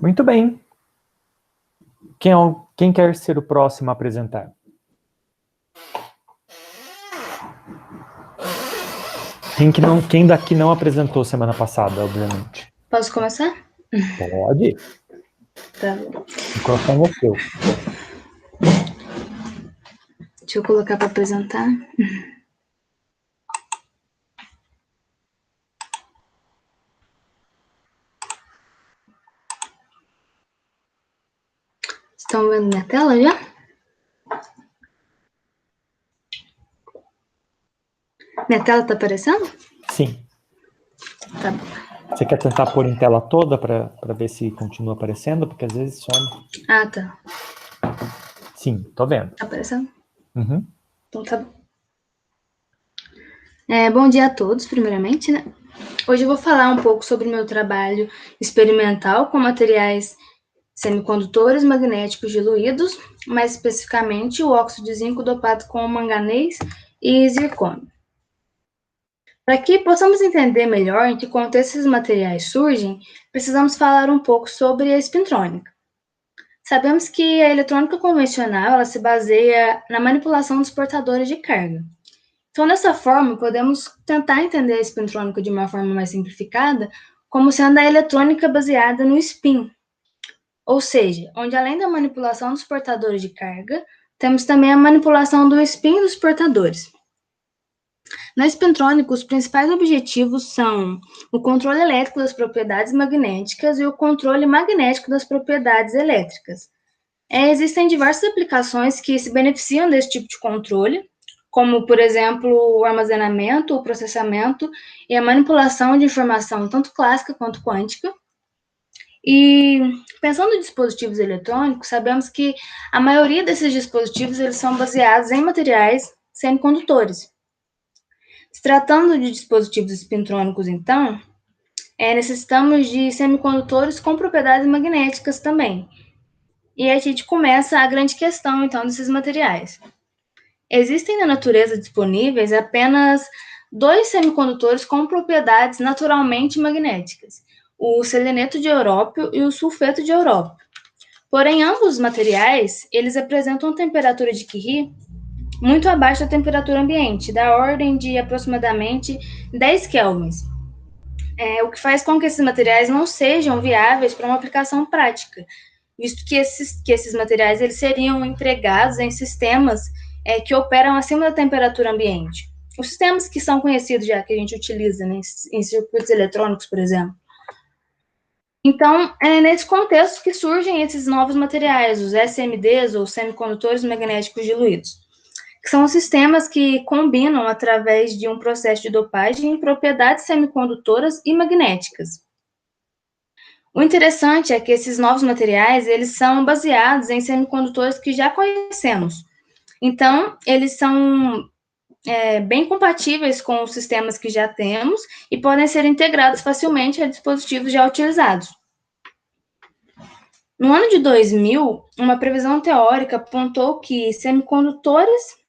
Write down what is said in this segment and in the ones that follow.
Muito bem. Quem quer ser o próximo a apresentar? Quem daqui não apresentou semana passada, obviamente? Posso começar? Pode. Tá bom. O microfone é seu. Deixa eu colocar para apresentar. Estão vendo minha tela já? Minha tela tá aparecendo? Sim. Tá bom. Você quer tentar pôr em tela toda para ver se continua aparecendo? Porque às vezes some. Ah, tá. Sim, tô vendo. Tá aparecendo? Uhum. Então tá bom. Bom dia a todos, primeiramente, né? Hoje eu vou falar um pouco sobre o meu trabalho experimental com materiais semicondutores magnéticos diluídos, mais especificamente o óxido de zinco dopado com manganês e zircônio. Para que possamos entender melhor em que contexto esses materiais surgem, precisamos falar um pouco sobre a espintrônica. Sabemos que a eletrônica convencional ela se baseia na manipulação dos portadores de carga. Então, dessa forma, podemos tentar entender a espintrônica de uma forma mais simplificada, como sendo a eletrônica baseada no spin, ou seja, onde além da manipulação dos portadores de carga, temos também a manipulação do spin dos portadores. Na espintrônica, os principais objetivos são o controle elétrico das propriedades magnéticas e o controle magnético das propriedades elétricas. Existem diversas aplicações que se beneficiam desse tipo de controle, como, por exemplo, o armazenamento, o processamento e a manipulação de informação tanto clássica quanto quântica. E pensando em dispositivos eletrônicos, sabemos que a maioria desses dispositivos eles são baseados em materiais semicondutores. Se tratando de dispositivos espintrônicos, então, necessitamos de semicondutores com propriedades magnéticas também. E aí a gente começa a grande questão, então, desses materiais. Existem na natureza disponíveis apenas dois semicondutores com propriedades naturalmente magnéticas, o seleneto de európio e o sulfeto de európio. Porém, ambos os materiais, eles apresentam temperatura de Curie muito abaixo da temperatura ambiente, da ordem de aproximadamente 10 kelvins, o que faz com que esses materiais não sejam viáveis para uma aplicação prática, visto que esses materiais eles seriam empregados em sistemas que operam acima da temperatura ambiente. Os sistemas que são conhecidos já, que a gente utiliza né, em circuitos eletrônicos, por exemplo. Então, é nesse contexto que surgem esses novos materiais, os SMDs, ou semicondutores magnéticos diluídos, que são sistemas que combinam, através de um processo de dopagem, propriedades semicondutoras e magnéticas. O interessante é que esses novos materiais, eles são baseados em semicondutores que já conhecemos. Então, eles são bem compatíveis com os sistemas que já temos e podem ser integrados facilmente a dispositivos já utilizados. No ano de 2000, uma previsão teórica apontou que semicondutores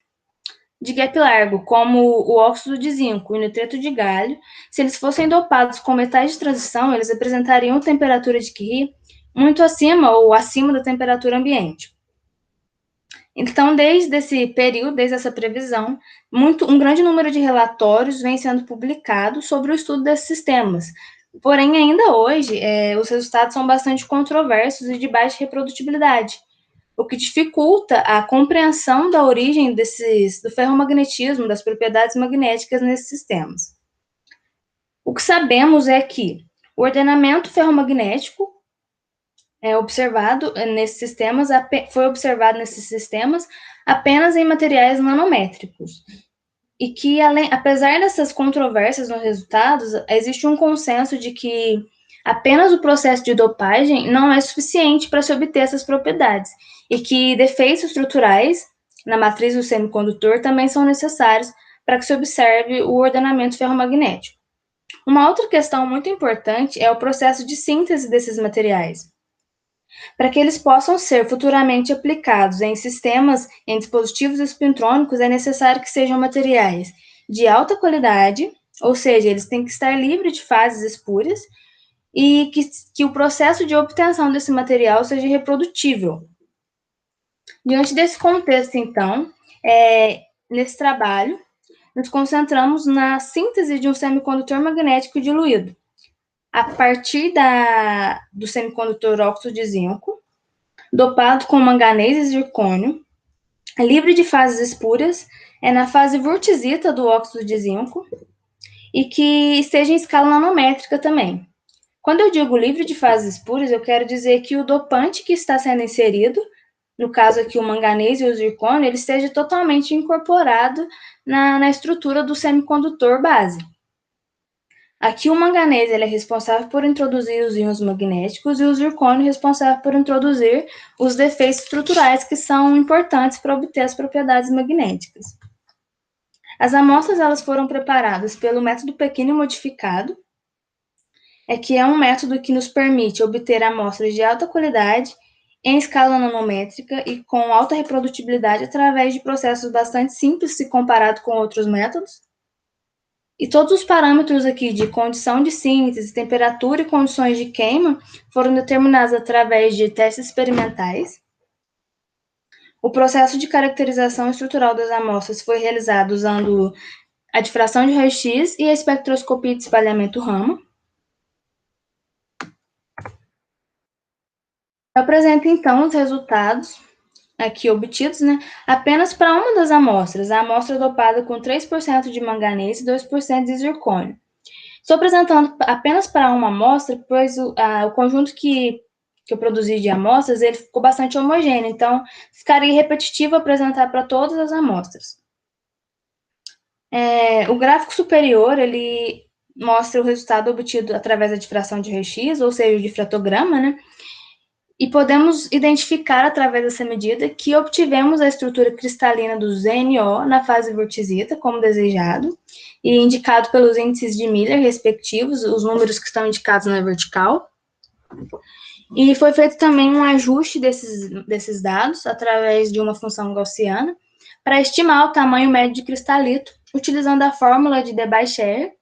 de gap largo, como o óxido de zinco e o nitreto de galho, se eles fossem dopados com metais de transição, eles apresentariam temperatura de Curie muito acima ou acima da temperatura ambiente. Então, desde esse período, desde essa previsão, um grande número de relatórios vem sendo publicados sobre o estudo desses sistemas. Porém, ainda hoje, os resultados são bastante controversos e de baixa reprodutibilidade, o que dificulta a compreensão da origem do ferromagnetismo, das propriedades magnéticas nesses sistemas. O que sabemos é que o ordenamento ferromagnético foi observado nesses sistemas apenas em materiais nanométricos. E que, apesar dessas controvérsias nos resultados, existe um consenso de que apenas o processo de dopagem não é suficiente para se obter essas propriedades, e que defeitos estruturais na matriz do semicondutor também são necessários para que se observe o ordenamento ferromagnético. Uma outra questão muito importante é o processo de síntese desses materiais. Para que eles possam ser futuramente aplicados em sistemas, em dispositivos espintrônicos, é necessário que sejam materiais de alta qualidade, ou seja, eles têm que estar livres de fases espúrias, e que o processo de obtenção desse material seja reprodutível. Diante desse contexto, então, nesse trabalho, nos concentramos na síntese de um semicondutor magnético diluído, a partir do semicondutor óxido de zinco, dopado com manganês e zircônio, livre de fases espúrias, na fase wurtzita do óxido de zinco, e que esteja em escala nanométrica também. Quando eu digo livre de fases espúrias, eu quero dizer que o dopante que está sendo inserido, no caso aqui o manganês e o zircônio, ele esteja totalmente incorporado na estrutura do semicondutor base. Aqui o manganês ele é responsável por introduzir os íons magnéticos e o zircônio responsável por introduzir os defeitos estruturais que são importantes para obter as propriedades magnéticas. As amostras elas foram preparadas pelo método Pequeno modificado, que é um método que nos permite obter amostras de alta qualidade em escala nanométrica e com alta reprodutibilidade através de processos bastante simples se comparado com outros métodos. E todos os parâmetros aqui de condição de síntese, temperatura e condições de queima foram determinados através de testes experimentais. O processo de caracterização estrutural das amostras foi realizado usando a difração de raio-x e a espectroscopia de espalhamento Raman. Eu apresento, então, os resultados aqui obtidos, apenas para uma das amostras, a amostra dopada com 3% de manganês e 2% de zircônio. Estou apresentando apenas para uma amostra, pois o conjunto que eu produzi de amostras, ele ficou bastante homogêneo, então ficaria repetitivo apresentar para todas as amostras. O gráfico superior, ele mostra o resultado obtido através da difração de raio-x, ou seja, o difratograma, e podemos identificar através dessa medida que obtivemos a estrutura cristalina do ZNO na fase wurtzita, como desejado, e indicado pelos índices de Miller respectivos, os números que estão indicados na vertical. E foi feito também um ajuste desses dados através de uma função gaussiana para estimar o tamanho médio de cristalito, utilizando a fórmula de Debye-Scherrer,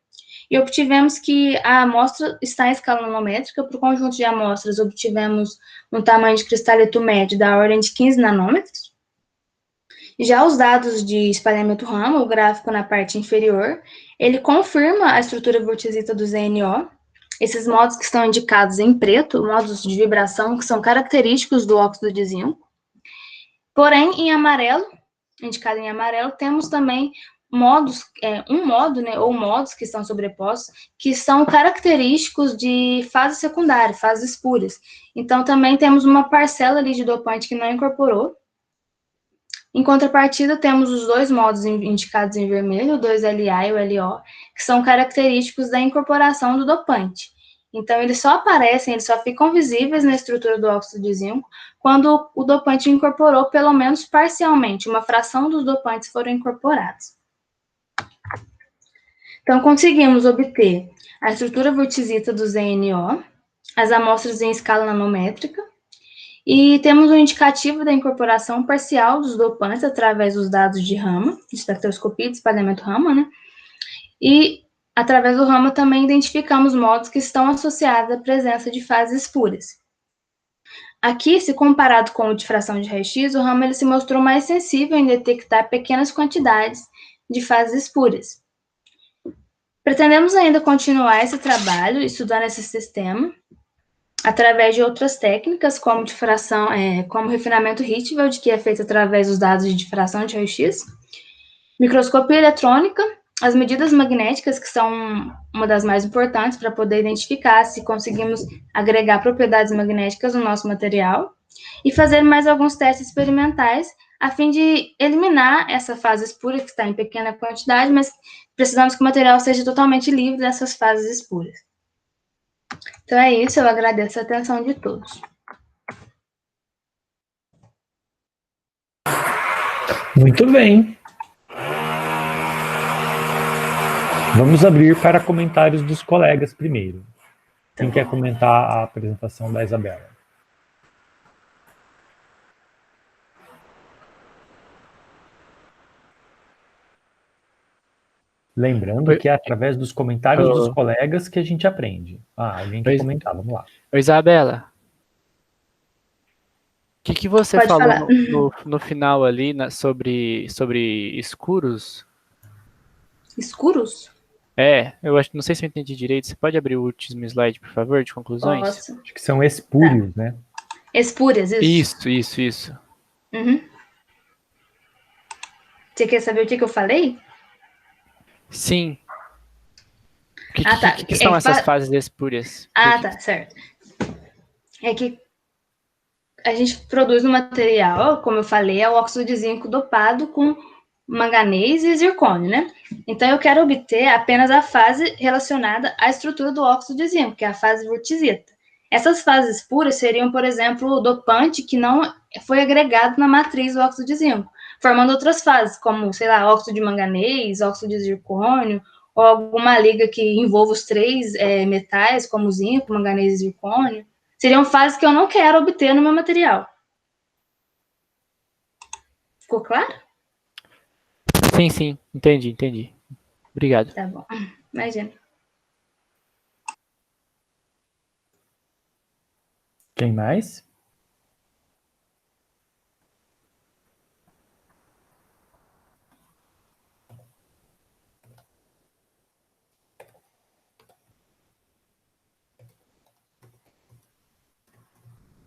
e obtivemos que a amostra está em escala nanométrica. Para o conjunto de amostras, obtivemos um tamanho de cristalito médio da ordem de 15 nanômetros. Já os dados de espalhamento Raman, o gráfico na parte inferior, ele confirma a estrutura wurtzita do ZNO. Esses modos que estão indicados em preto, modos de vibração que são característicos do óxido de zinco. Porém, em amarelo, indicado em amarelo, temos também modos, ou modos que estão sobrepostos, que são característicos de fase secundária, fases espúrias. Então, também temos uma parcela ali de dopante que não incorporou. Em contrapartida, temos os dois modos indicados em vermelho, o 2LA e o LO, que são característicos da incorporação do dopante. Então, eles só aparecem, eles só ficam visíveis na estrutura do óxido de zinco quando o dopante incorporou pelo menos parcialmente, uma fração dos dopantes foram incorporados. Então, conseguimos obter a estrutura wurtzita do ZNO, as amostras em escala nanométrica, e temos um indicativo da incorporação parcial dos dopantes através dos dados de Raman, de espectroscopia de espalhamento Raman, e através do Raman também identificamos modos que estão associados à presença de fases espúrias. Aqui, se comparado com o de difração de raio-x, o Raman ele se mostrou mais sensível em detectar pequenas quantidades de fases espúrias. Pretendemos ainda continuar esse trabalho, estudando esse sistema, através de outras técnicas, como difração, como refinamento Rietveld, que é feito através dos dados de difração de raio-x, microscopia eletrônica, as medidas magnéticas, que são uma das mais importantes para poder identificar se conseguimos agregar propriedades magnéticas no nosso material, e fazer mais alguns testes experimentais, a fim de eliminar essa fase espúria, que está em pequena quantidade, mas precisamos que o material seja totalmente livre dessas fases espúrias. Então é isso, eu agradeço a atenção de todos. Muito bem. Vamos abrir para comentários dos colegas primeiro. Quem quer comentar a apresentação da Isabela? Lembrando que é através dos comentários dos Oh. colegas que a gente aprende. Alguém quer comentar, vamos lá. Oi, Isabela. O que você Pode falou falar. no final ali sobre escuros? Escuros? Eu acho, não sei se eu entendi direito. Você pode abrir o último slide, por favor, de conclusões? Posso. Acho que são espúrios, né? Espúrias, isso. Isso. Uhum. Você quer saber o que eu falei? Sim. O tá. que são essas fases espúrias? Tá, certo. É que a gente produz um material, como eu falei, é o óxido de zinco dopado com manganês e zircônio, né? Então eu quero obter apenas a fase relacionada à estrutura do óxido de zinco, que é a fase wurtzita. Essas fases puras seriam, por exemplo, o dopante que não foi agregado na matriz do óxido de zinco, formando outras fases, como, sei lá, óxido de manganês, óxido de zircônio, ou alguma liga que envolva os três metais, como zinco, manganês e zircônio. Seriam fases que eu não quero obter no meu material. Ficou claro? Sim. Entendi. Obrigado. Tá bom. Imagina. Quem mais?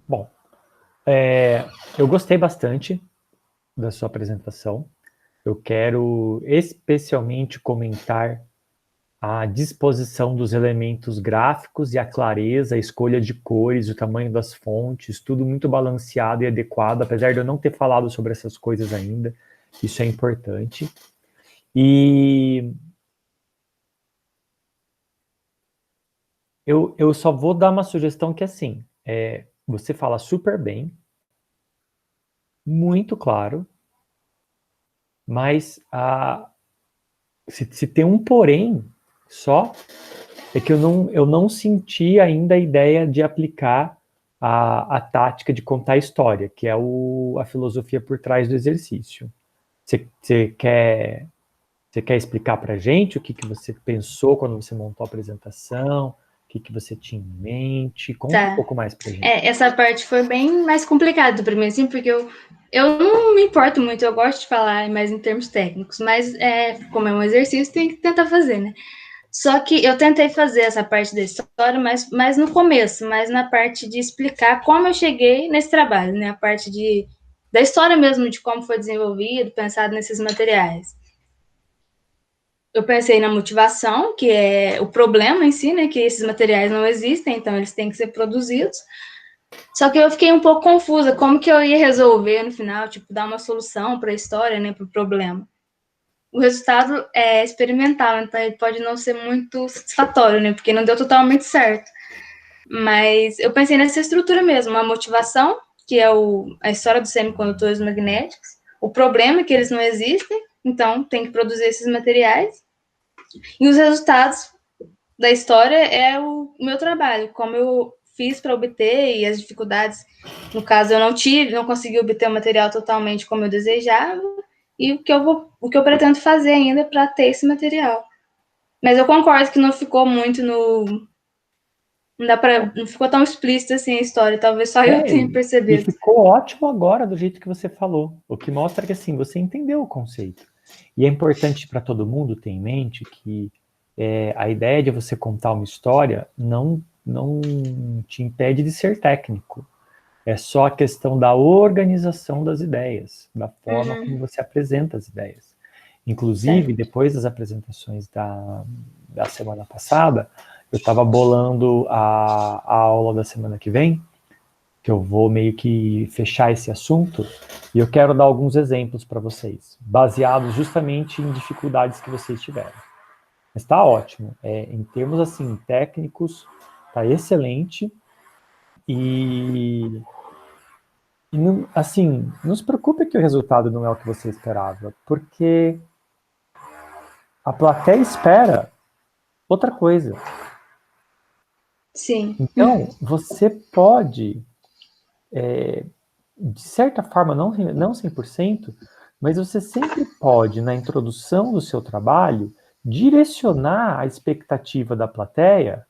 Bom, eu gostei bastante da sua apresentação. Eu quero especialmente comentar a disposição dos elementos gráficos e a clareza, a escolha de cores, o tamanho das fontes, tudo muito balanceado e adequado, apesar de eu não ter falado sobre essas coisas ainda, isso é importante. E eu só vou dar uma sugestão que, assim, você fala super bem, muito claro, mas se tem um porém só, é que eu não senti ainda a ideia de aplicar a tática de contar a história, que é a filosofia por trás do exercício. Você quer explicar para a gente o que você pensou quando você montou a apresentação? O que você tinha em mente? Conta um pouco mais para a gente. Essa parte foi bem mais complicada do primeiro, assim, porque eu não me importo muito, eu gosto de falar mais em termos técnicos, mas como é um exercício, tem que tentar fazer, né? Só que eu tentei fazer essa parte da história, mas no começo, mas na parte de explicar como eu cheguei nesse trabalho, né? A parte da história mesmo, de como foi desenvolvido, pensado nesses materiais. Eu pensei na motivação, que é o problema em si, né? Que esses materiais não existem, então eles têm que ser produzidos. Só que eu fiquei um pouco confusa, como que eu ia resolver no final, tipo, dar uma solução para a história, né, para o problema. O resultado é experimental, então ele pode não ser muito satisfatório, né, porque não deu totalmente certo. Mas eu pensei nessa estrutura mesmo, a motivação, que é a história dos semicondutores magnéticos, o problema é que eles não existem, então tem que produzir esses materiais, e os resultados da história é o meu trabalho, como eu fiz para obter e as dificuldades. No caso, eu não consegui obter o material totalmente como eu desejava, e o que eu pretendo fazer ainda para ter esse material. Mas eu concordo que não ficou muito não ficou tão explícito assim a história, talvez só eu tenha percebido. E ficou ótimo agora do jeito que você falou, o que mostra que assim, você entendeu o conceito. E é importante para todo mundo ter em mente que a ideia de você contar uma história não te impede de ser técnico. É só a questão da organização das ideias, da forma como você apresenta as ideias. Inclusive, depois das apresentações da semana passada, eu estava bolando a aula da semana que vem, que eu vou meio que fechar esse assunto, e eu quero dar alguns exemplos para vocês, baseados justamente em dificuldades que vocês tiveram. Mas está ótimo. Em termos assim técnicos, está excelente. E não, assim, não se preocupe que o resultado não é o que você esperava, porque a plateia espera outra coisa. Sim. Então, você pode, de certa forma, não 100%, mas você sempre pode, na introdução do seu trabalho, direcionar a expectativa da plateia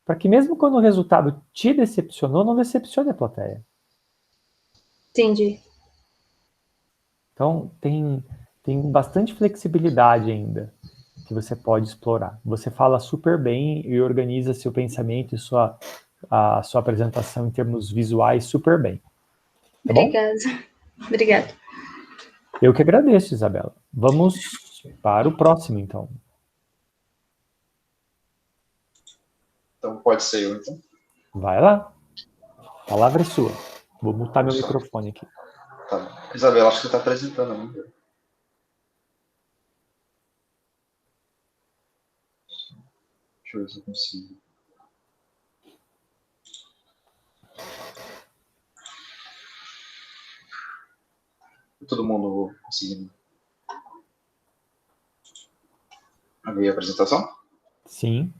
para que mesmo quando o resultado te decepcionou, não decepcione a plateia. Entendi. Então, tem bastante flexibilidade ainda que você pode explorar. Você fala super bem e organiza seu pensamento e a sua apresentação em termos visuais super bem. Tá bom? Obrigada. Obrigada. Eu que agradeço, Isabela. Vamos para o próximo, então. Então, pode ser eu, então. Vai lá. A palavra é sua. Vou mutar meu microfone aqui. Tá. Isabela, acho que você está apresentando ainda. Deixa eu ver se eu consigo. Todo mundo conseguindo ver a apresentação? Sim.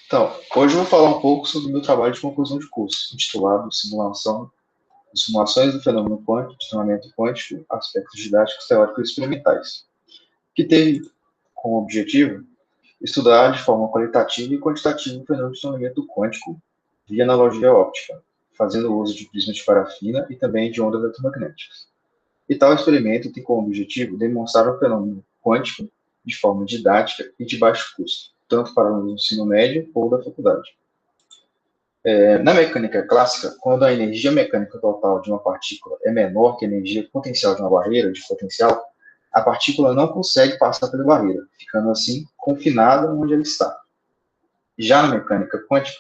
Então, hoje eu vou falar um pouco sobre o meu trabalho de conclusão de curso, intitulado Simulações do Fenômeno Quântico, de Treinamento Quântico, Aspectos Didáticos, Teóricos e Experimentais, que teve como objetivo estudar de forma qualitativa e quantitativa o fenômeno de treinamento quântico via analogia óptica, fazendo uso de prisma de parafina e também de ondas eletromagnéticas. E tal experimento tem como objetivo demonstrar o fenômeno quântico de forma didática e de baixo custo, tanto para o ensino médio ou da faculdade. Na mecânica clássica, quando a energia mecânica total de uma partícula é menor que a energia potencial de uma barreira de potencial, a partícula não consegue passar pela barreira, ficando assim confinada onde ela está. Já na mecânica quântica,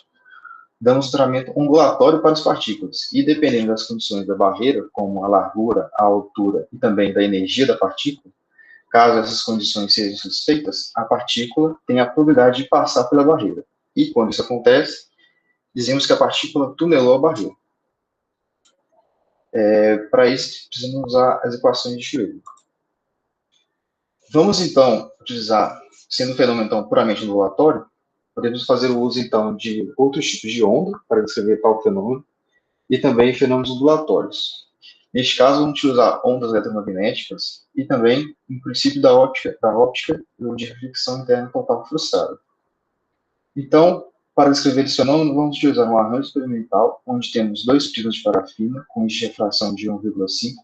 damos tratamento ondulatório para as partículas, e dependendo das condições da barreira, como a largura, a altura e também da energia da partícula, caso essas condições sejam satisfeitas, a partícula tem a probabilidade de passar pela barreira. E quando isso acontece, dizemos que a partícula tunelou a barreira. Para isso, precisamos usar as equações de Schrödinger. Vamos, então, utilizar, sendo um fenômeno então, puramente ondulatório, podemos fazer o uso, então, de outros tipos de onda para descrever tal fenômeno, e também fenômenos ondulatórios. Neste caso, vamos utilizar ondas eletromagnéticas e também o princípio da óptica e de reflexão interna total frustrada. Então, para descrever esse fenômeno, vamos utilizar um arranjo experimental, onde temos dois prismas de parafina com índice de refração de 1,5,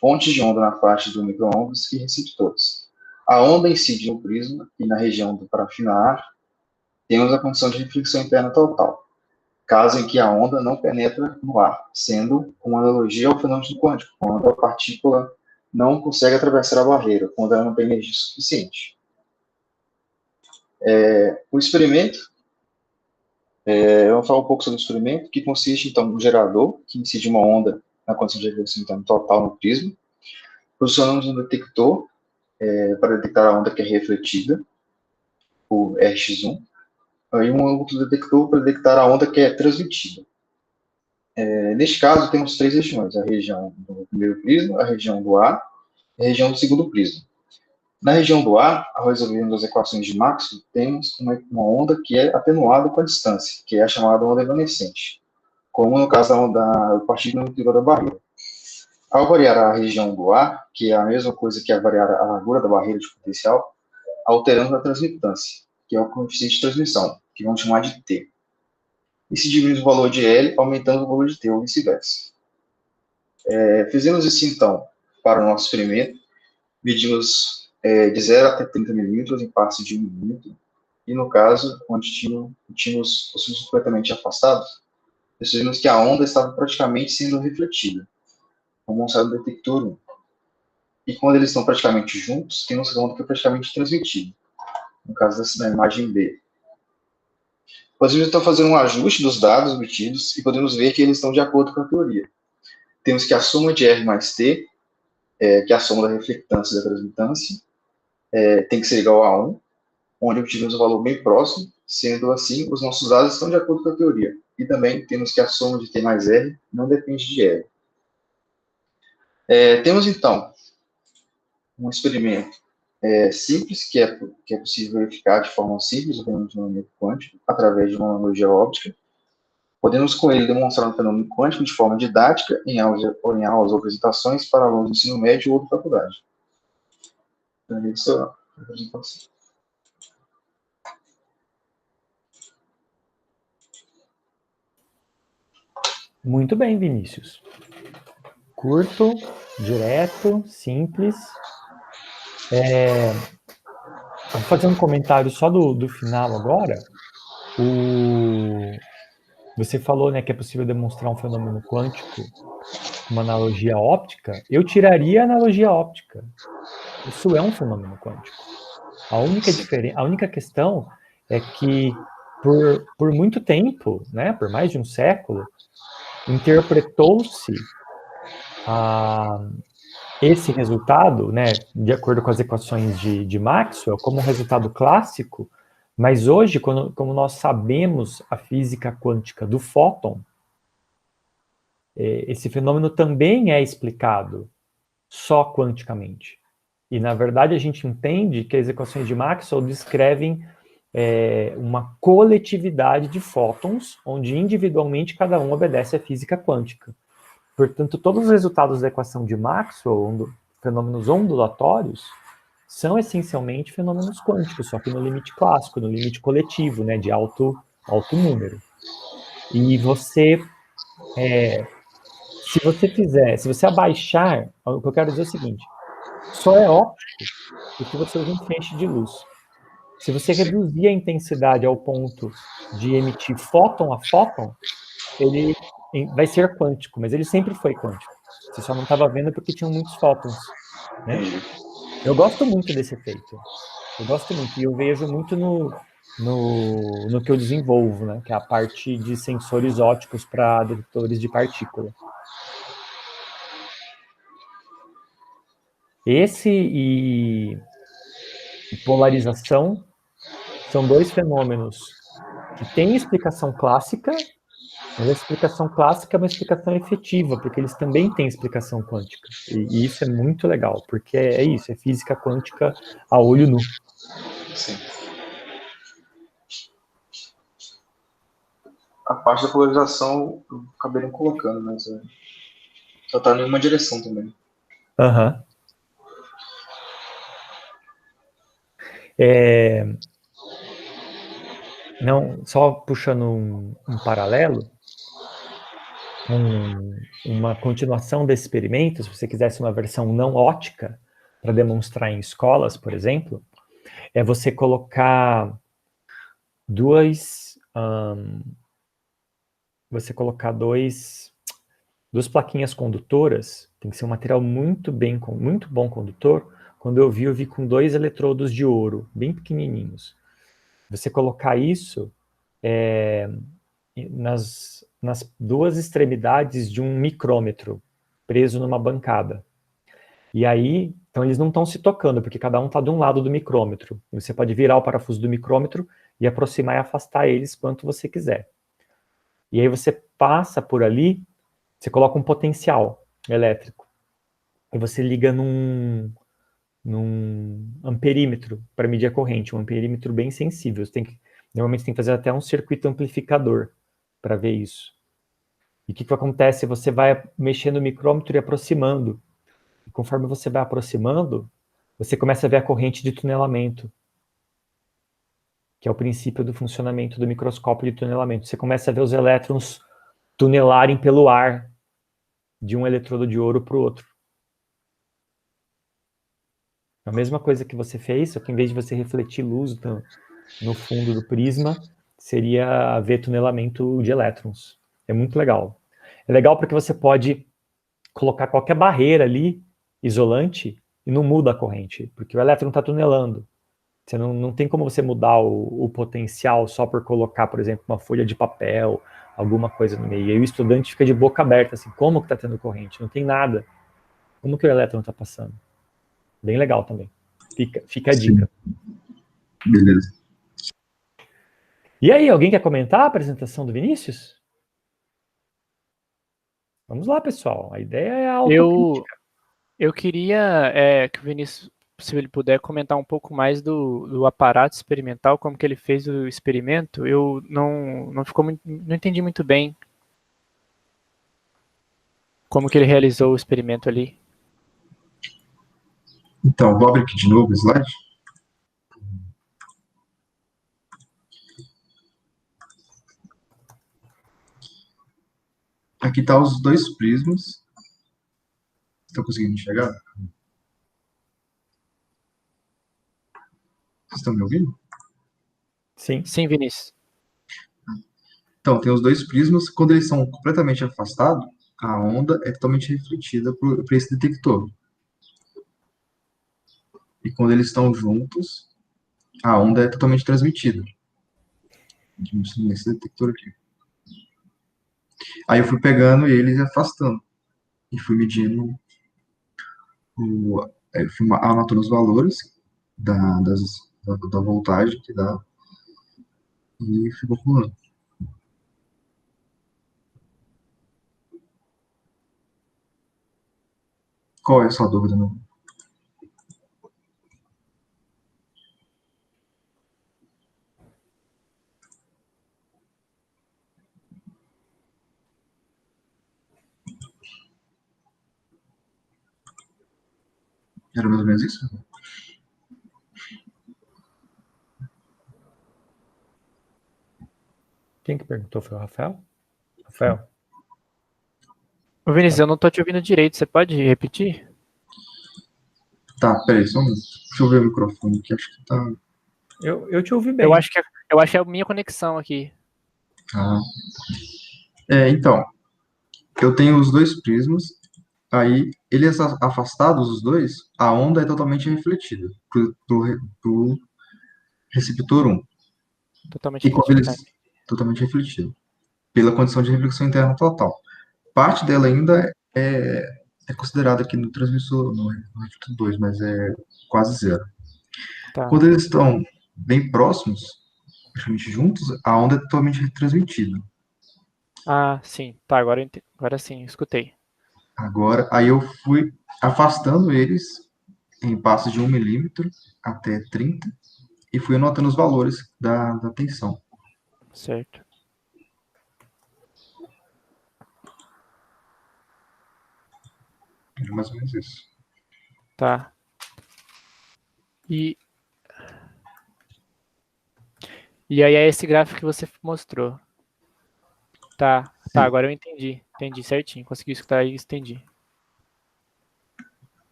fontes de onda na faixa do micro-ondas e receptores. A onda incide no prisma e na região do parafina A temos a condição de reflexão interna total, caso em que a onda não penetra no ar, sendo uma analogia ao fenômeno quântico, quando a partícula não consegue atravessar a barreira, quando ela não tem energia suficiente. O experimento, eu vou falar um pouco sobre o experimento, que consiste, então, no gerador, que incide uma onda na condição de reflexão interna total no prisma. Posicionamos um detector para detectar a onda que é refletida, o RX1, e um outro detector para detectar a onda que é transmitida. Neste caso, temos três regiões: a região do primeiro prisma, a região do A e a região do segundo prisma. Na região do A, ao resolvermos as equações de Maxwell, temos uma onda que é atenuada com a distância, que é a chamada onda evanescente, como no caso da partícula no interior da barreira. Ao variar a região do A, que é a mesma coisa que variar a largura da barreira de potencial, alteramos a transmitância, que é o coeficiente de transmissão, que vamos chamar de T. E se dividimos o valor de L, aumentamos o valor de T, ou vice-versa. Fizemos isso, então, para o nosso experimento. Medimos de 0 até 30 milímetros em passos de 1 milímetro. E, no caso, onde tínhamos os fios completamente afastados, percebemos que a onda estava praticamente sendo refletida, como mostrar no detector 1. E quando eles estão praticamente juntos, temos a onda que é praticamente transmitida, no caso da imagem B. Podemos então fazer um ajuste dos dados obtidos e podemos ver que eles estão de acordo com a teoria. Temos que a soma de R mais T, que é a soma da reflectância e da transmitância, tem que ser igual a 1, onde obtivemos um valor bem próximo, sendo assim, os nossos dados estão de acordo com a teoria. E também temos que a soma de T mais R não depende de R. Temos então um experimento simples, que é possível verificar de forma simples o fenômeno de treinamento quântico através de uma analogia óptica. Podemos com ele demonstrar um fenômeno quântico de forma didática em aulas ou apresentações para alunos do ensino médio ou da faculdade. Então, isso apresentação. Muito bem, Vinícius. Curto, direto, simples. Vou fazer um comentário só do final agora. Você falou, né, que é possível demonstrar um fenômeno quântico com uma analogia óptica. Eu tiraria a analogia óptica. Isso é um fenômeno quântico. A única questão é que por muito tempo, né, por mais de um século, interpretou-se esse resultado, né, de acordo com as equações de Maxwell, como um resultado clássico, mas hoje, como nós sabemos a física quântica do fóton, esse fenômeno também é explicado só quanticamente. E, na verdade, a gente entende que as equações de Maxwell descrevem uma coletividade de fótons, onde individualmente cada um obedece à física quântica. Portanto, todos os resultados da equação de Maxwell, fenômenos ondulatórios, são essencialmente fenômenos quânticos, só que no limite clássico, no limite coletivo, né, de alto número. E você, se você abaixar, o que eu quero dizer é o seguinte, só é óptico porque você usa um feixe de luz. Se você reduzir a intensidade ao ponto de emitir fóton a fóton, ele vai ser quântico, mas ele sempre foi quântico. Você só não estava vendo porque tinham muitos fótons, né? Eu gosto muito desse efeito. Eu gosto muito, e eu vejo muito no que eu desenvolvo, né? Que é a parte de sensores ópticos para detectores de partícula. Esse e polarização são dois fenômenos que têm explicação clássica, mas a explicação clássica é uma explicação efetiva, porque eles também têm explicação quântica. E isso é muito legal, porque é isso, é física quântica a olho nu. Sim. A parte da polarização eu acabei não colocando, mas só está em uma direção também. Aham. Não, só puxando um paralelo, uma continuação desse experimento, se você quisesse uma versão não ótica, para demonstrar em escolas, por exemplo, é você colocar duas plaquinhas condutoras, tem que ser um material muito bom condutor. Quando eu vi com 2 eletrodos de ouro, bem pequenininhos. Você colocar isso nas 2 extremidades de um micrômetro, preso numa bancada. E aí, então eles não estão se tocando, porque cada um está de um lado do micrômetro. Você pode virar o parafuso do micrômetro e aproximar e afastar eles quanto você quiser. E aí você passa por ali, você coloca um potencial elétrico. E você liga num amperímetro para medir a corrente, um amperímetro bem sensível. Normalmente você tem que fazer até um circuito amplificador para ver isso. E o que acontece? Você vai mexendo no micrômetro e aproximando. E conforme você vai aproximando, você começa a ver a corrente de tunelamento, que é o princípio do funcionamento do microscópio de tunelamento. Você começa a ver os elétrons tunelarem pelo ar de um eletrodo de ouro para o outro. A mesma coisa que você fez, só que em vez de você refletir luz no fundo do prisma, seria ver tunelamento de elétrons. É muito legal. É legal porque você pode colocar qualquer barreira ali, isolante, e não muda a corrente, porque o elétron está tunelando. Você não tem como você mudar o potencial só por colocar, por exemplo, uma folha de papel, alguma coisa no meio. E aí o estudante fica de boca aberta, assim, como que está tendo corrente? Não tem nada. Como que o elétron está passando? Bem legal também. Fica a dica. Beleza. E aí, alguém quer comentar a apresentação do Vinícius? Vamos lá, pessoal. A ideia é a autocrítica. Eu queria que o Vinícius, se ele puder, comentar um pouco mais do aparato experimental, como que ele fez o experimento. Eu não entendi muito bem como que ele realizou o experimento ali. Então, vou abrir aqui de novo o slide. Aqui tá os dois prismas. Estão conseguindo enxergar? Vocês estão me ouvindo? Sim. Sim, Vinícius. Então, tem os dois prismas. Quando eles são completamente afastados, a onda é totalmente refletida por esse detector. E quando eles estão juntos, a onda é totalmente transmitida. Nesse detector aqui. Aí eu fui pegando eles e afastando. E fui medindo, fui anotando os valores da voltagem que dá. E fui calculando. Qual é a sua dúvida? Não? Era mais ou menos isso? Quem que perguntou foi o Rafael? Rafael? Ô, Vinícius, eu não tô te ouvindo direito. Você pode repetir? Tá, peraí, só um minuto. Deixa eu ver o microfone aqui, acho que tá. Eu te ouvi bem. Eu acho que é a minha conexão aqui. Ah. Então, eu tenho os dois prismas, aí eles afastados, os dois, a onda é totalmente refletida pro receptor 1. Totalmente E quando refletido, tá? eles. Totalmente refletido. Pela condição de reflexão interna total. Parte dela ainda é considerada aqui no transmissor, no refletor 2, mas é quase zero. Tá. Quando eles estão bem próximos, praticamente juntos, a onda é totalmente retransmitida. Ah, sim. Tá, agora sim, escutei. Agora, aí eu fui afastando eles em passos de 1 milímetro até 30 e fui anotando os valores da tensão. Certo. Era mais ou menos isso. Tá. E aí é esse gráfico que você mostrou. Tá, Sim. tá, agora eu entendi. Entendi certinho. Consegui escutar e entendi.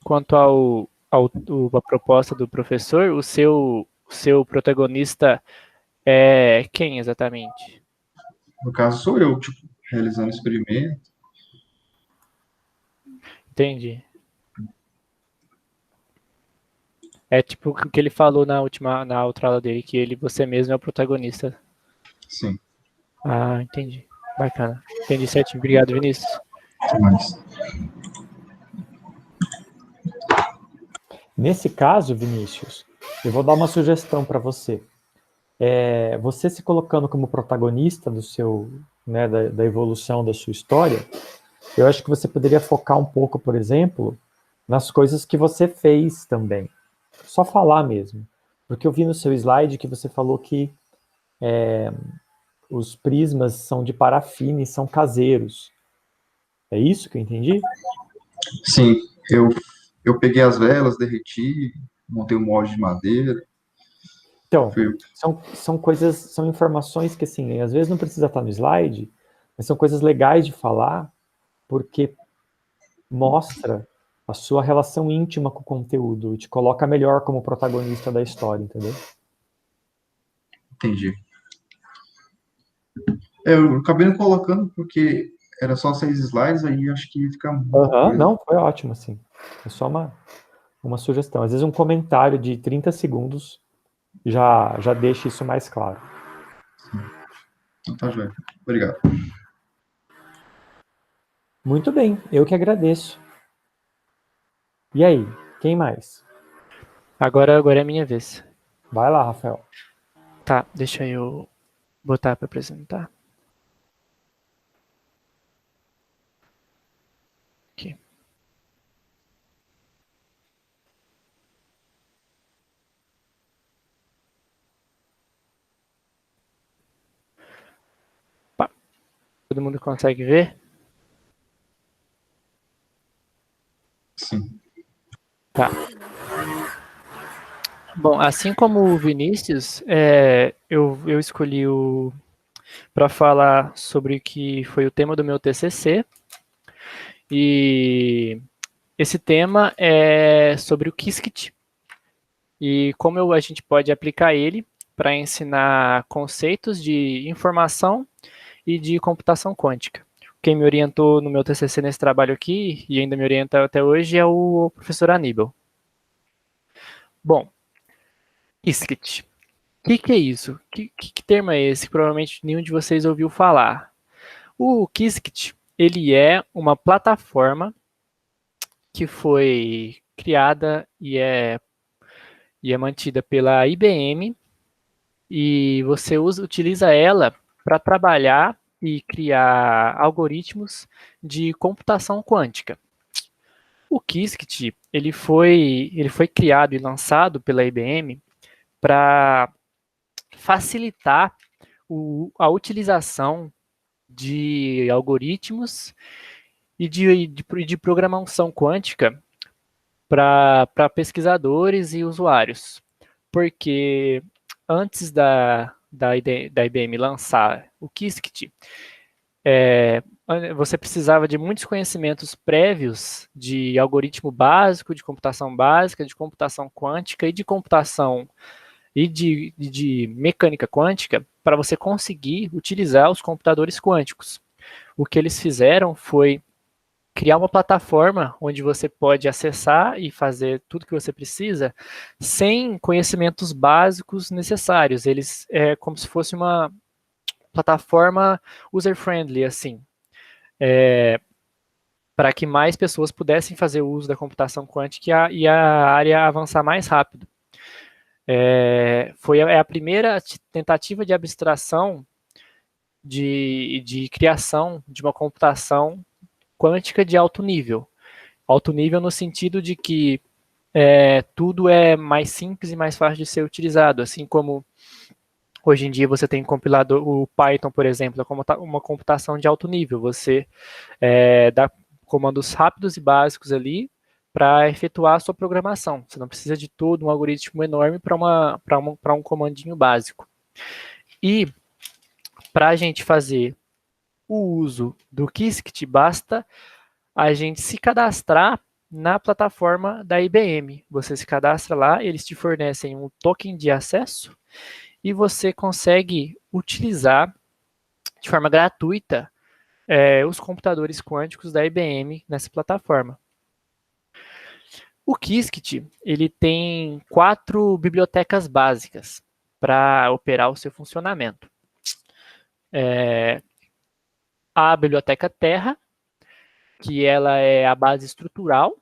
Quanto a proposta do professor, o seu protagonista é quem exatamente? No caso, sou eu, tipo, realizando experimento. Entendi. É tipo o que ele falou na outra aula dele, que você mesmo é o protagonista. Sim. Ah, entendi. Bacana. Entendi certinho. Obrigado, Vinícius. O que mais? Nesse caso, Vinícius, eu vou dar uma sugestão para você. Você se colocando como protagonista do seu, né, da evolução da sua história, eu acho que você poderia focar um pouco, por exemplo, nas coisas que você fez também. Só falar mesmo. Porque eu vi no seu slide que você falou que os prismas são de parafina e são caseiros. É isso que eu entendi? Sim, eu peguei as velas, derreti, montei um molde de madeira. Então, Fui, são coisas, são informações que, assim, às vezes não precisa estar no slide, mas são coisas legais de falar, porque mostra a sua relação íntima com o conteúdo e te coloca melhor como protagonista da história, entendeu? entendi. Eu acabei não colocando porque era só 6 slides, aí acho que ia ficar muita coisa. Não, foi ótimo, assim. É só uma sugestão. Às vezes um comentário de 30 segundos já deixa isso mais claro. Então tá, joia. Obrigado. Muito bem, eu que agradeço. E aí, quem mais? Agora é a minha vez. Vai lá, Rafael. Tá, deixa eu botar para apresentar. Aqui. Pá. Todo mundo consegue ver? Sim. Tá. Bom, assim como o Vinícius, eu escolhi para falar sobre o que foi o tema do meu TCC, e esse tema é sobre o Qiskit e como a gente pode aplicar ele para ensinar conceitos de informação e de computação quântica. Quem me orientou no meu TCC nesse trabalho aqui, e ainda me orienta até hoje, é o professor Aníbal. Bom, Qiskit. O que é isso? Que termo é esse? Provavelmente nenhum de vocês ouviu falar. O Qiskit, ele é uma plataforma que foi criada e é mantida pela IBM, e você utiliza ela para trabalhar e criar algoritmos de computação quântica. O Qiskit, ele foi criado e lançado pela IBM para facilitar a utilização de algoritmos e de programação quântica para pesquisadores e usuários. Porque antes da IBM lançar o Qiskit, você precisava de muitos conhecimentos prévios de algoritmo básico, de computação básica, de computação quântica e de computação e de mecânica quântica para você conseguir utilizar os computadores quânticos. O que eles fizeram foi criar uma plataforma onde você pode acessar e fazer tudo que você precisa sem conhecimentos básicos necessários. Eles é como se fosse uma plataforma user-friendly, assim, para que mais pessoas pudessem fazer uso da computação quântica e a área avançar mais rápido. Foi a primeira tentativa de abstração de criação de uma computação quântica de alto nível. Alto nível no sentido de que tudo é mais simples e mais fácil de ser utilizado, assim como hoje em dia você tem compilador, o Python, por exemplo, é uma computação de alto nível. Você dá comandos rápidos e básicos ali para efetuar a sua programação. Você não precisa de todo um algoritmo enorme para um comandinho básico. E para a gente fazer o uso do Qiskit, basta a gente se cadastrar na plataforma da IBM. Você se cadastra lá, eles te fornecem um token de acesso e você consegue utilizar de forma gratuita os computadores quânticos da IBM nessa plataforma. O Qiskit, ele tem 4 bibliotecas básicas para operar o seu funcionamento. A biblioteca Terra, que ela é a base estrutural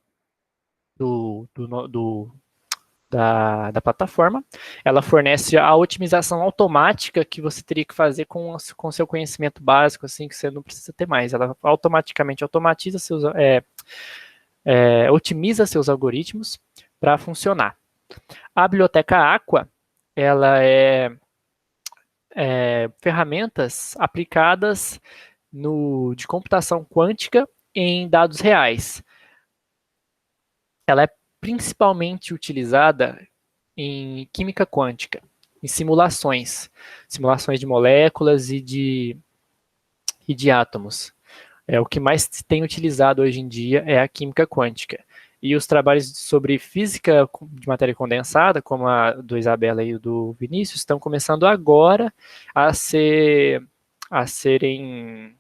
da plataforma. Ela fornece a otimização automática que você teria que fazer com seu conhecimento básico, assim, que você não precisa ter mais. Ela automaticamente otimiza seus algoritmos para funcionar. A biblioteca Aqua, ela é ferramentas aplicadas de computação quântica em dados reais. Ela é principalmente utilizada em química quântica, em simulações de moléculas e de átomos. O que mais tem utilizado hoje em dia é a química quântica. E os trabalhos sobre física de matéria condensada, como a do Isabela e do Vinícius, estão começando agora a serem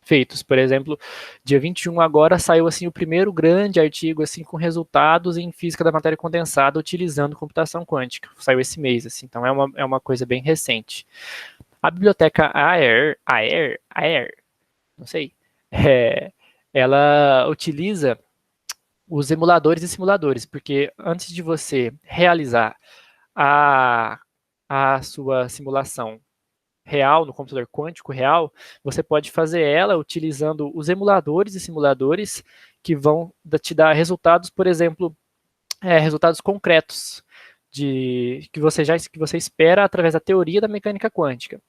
feitos. Por exemplo, dia 21 agora saiu assim, o primeiro grande artigo assim, com resultados em física da matéria condensada utilizando computação quântica. Saiu esse mês, assim, então é uma coisa bem recente. A biblioteca AIR, não sei, ela utiliza os emuladores e simuladores, porque antes de você realizar a sua simulação real, no computador quântico real, você pode fazer ela utilizando os emuladores e simuladores que vão te dar resultados, por exemplo, resultados concretos que você espera através da teoria da mecânica quântica,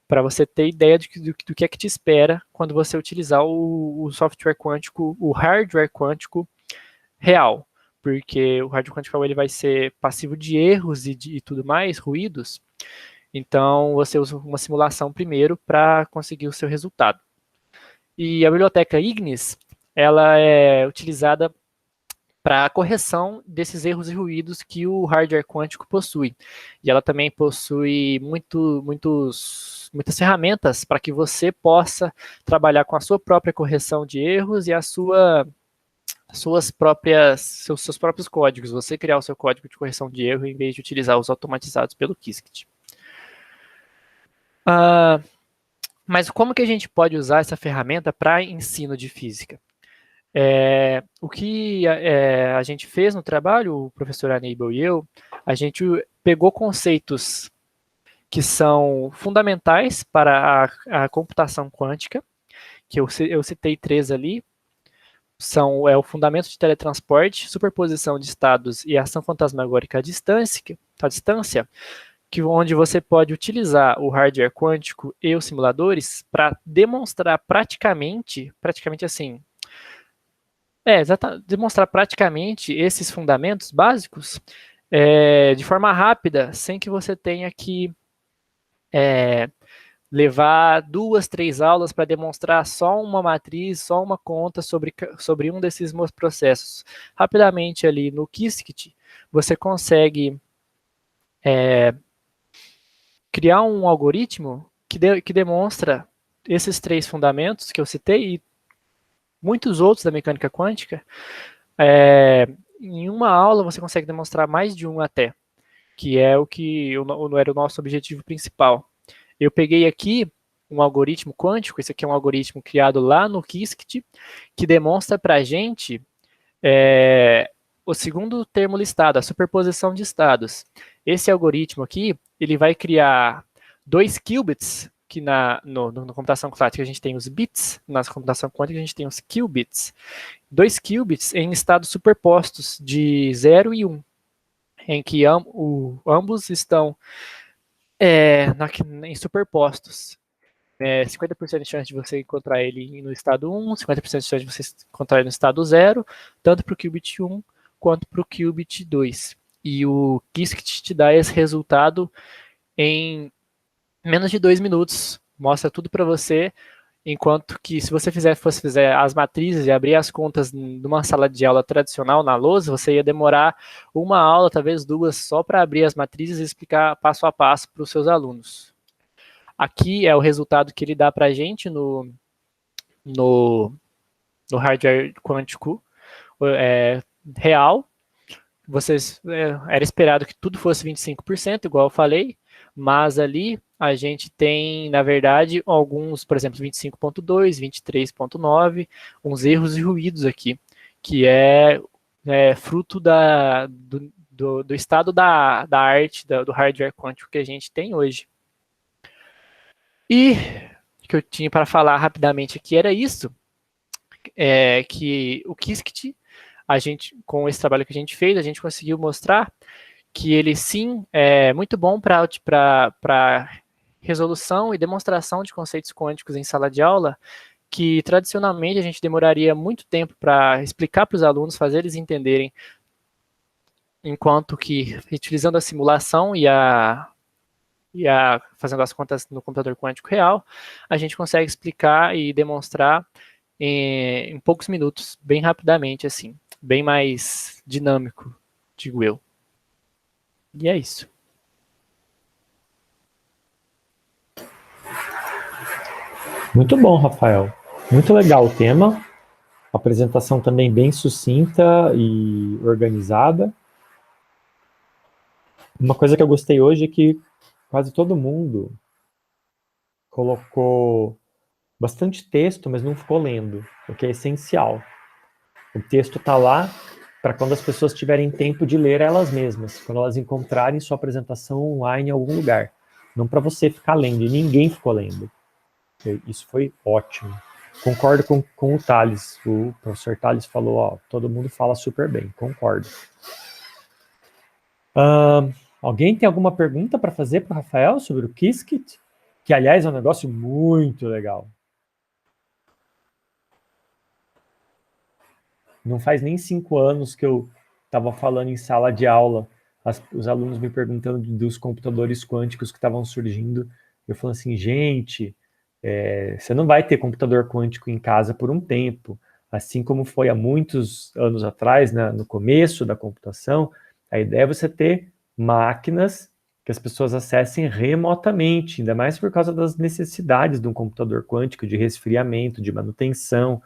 para você ter ideia do que é que te espera quando você utilizar o software quântico, o hardware quântico real. porque o hardware quântico ele vai ser passivo de erros e tudo mais, ruídos. Então, você usa uma simulação primeiro para conseguir o seu resultado. E a biblioteca Ignis, ela é utilizada para a correção desses erros e ruídos que o hardware quântico possui. E ela também possui muitas ferramentas para que você possa trabalhar com a sua própria correção de erros e seus próprios códigos. Você criar o seu código de correção de erro em vez de utilizar os automatizados pelo Qiskit. Mas como que a gente pode usar essa ferramenta para ensino de física? O que a gente fez no trabalho, o professor Aníbal e eu, a gente pegou conceitos que são fundamentais para a computação quântica, que eu citei 3 ali, são o fundamento de teletransporte, superposição de estados e ação fantasmagórica à distância, onde você pode utilizar o hardware quântico e os simuladores para demonstrar praticamente assim, demonstrar praticamente esses fundamentos básicos de forma rápida, sem que você tenha que levar 2, 3 aulas para demonstrar só uma matriz, só uma conta sobre um desses processos. Rapidamente ali no Qiskit, você consegue criar um algoritmo que demonstra esses 3 fundamentos que eu citei e muitos outros da mecânica quântica. Em uma aula você consegue demonstrar mais de um até, que é o que era o nosso objetivo principal. Eu peguei aqui um algoritmo quântico, esse aqui é um algoritmo criado lá no Qiskit, que demonstra para a gente o segundo termo listado, a superposição de estados. Esse algoritmo aqui, ele vai criar 2 qubits, que na computação clássica a gente tem os bits, na computação quântica a gente tem os qubits. 2 qubits em estados superpostos de 0 e 1, em que ambos estão em superpostos. 50% de chance de você encontrar ele no estado 1, 50% de chance de você encontrar ele no estado 0, tanto para o qubit 1 quanto para o qubit 2. E o Qiskit te dá esse resultado em menos de 2 minutos. Mostra tudo para você, enquanto que se você fosse fizer as matrizes e abrir as contas numa sala de aula tradicional na lousa, você ia demorar uma aula, talvez 2, só para abrir as matrizes e explicar passo a passo para os seus alunos. Aqui é o resultado que ele dá para a gente no hardware quântico real. Era esperado que tudo fosse 25%, igual eu falei, mas ali a gente tem, na verdade, alguns, por exemplo, 25.2, 23.9, uns erros e ruídos aqui, que é fruto do estado da arte, do hardware quântico que a gente tem hoje. E o que eu tinha para falar rapidamente aqui era isso, que o Qiskit, com esse trabalho que a gente fez, a gente conseguiu mostrar que ele sim é muito bom para resolução e demonstração de conceitos quânticos em sala de aula, que tradicionalmente a gente demoraria muito tempo para explicar para os alunos, fazer eles entenderem, enquanto que utilizando a simulação e fazendo as contas no computador quântico real, a gente consegue explicar e demonstrar em poucos minutos, bem rapidamente, assim, bem mais dinâmico, digo eu. E é isso. Muito bom, Rafael. Muito legal o tema. Apresentação também bem sucinta e organizada. Uma coisa que eu gostei hoje é que quase todo mundo colocou bastante texto, mas não ficou lendo, o que é essencial. O texto está lá para quando as pessoas tiverem tempo de ler elas mesmas, quando elas encontrarem sua apresentação online em algum lugar. Não para você ficar lendo, e ninguém ficou lendo. Isso foi ótimo. Concordo com o Thales. O professor Thales falou, todo mundo fala super bem. Concordo. Alguém tem alguma pergunta para fazer para o Rafael sobre o Qiskit? Que, aliás, é um negócio muito legal. Não faz nem 5 anos que eu estava falando em sala de aula, os alunos me perguntando dos computadores quânticos que estavam surgindo. Eu falo assim, gente, você não vai ter computador quântico em casa por um tempo. Assim como foi há muitos anos atrás, né, no começo da computação, a ideia é você ter máquinas que as pessoas acessem remotamente, ainda mais por causa das necessidades de um computador quântico, de resfriamento, de manutenção.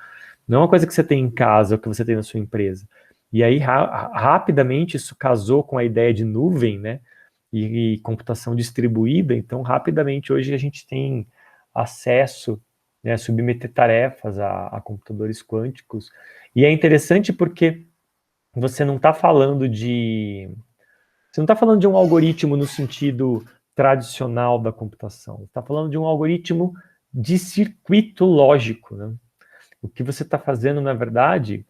Não é uma coisa que você tem em casa ou que você tem na sua empresa. E aí, rapidamente, isso casou com a ideia de nuvem, né? E computação distribuída. Então, rapidamente, hoje a gente tem acesso, né, submeter tarefas a computadores quânticos. E é interessante porque você não está falando de... Você não está falando de um algoritmo no sentido tradicional da computação. Você está falando de um algoritmo de circuito lógico, né? O que você está fazendo, na verdade,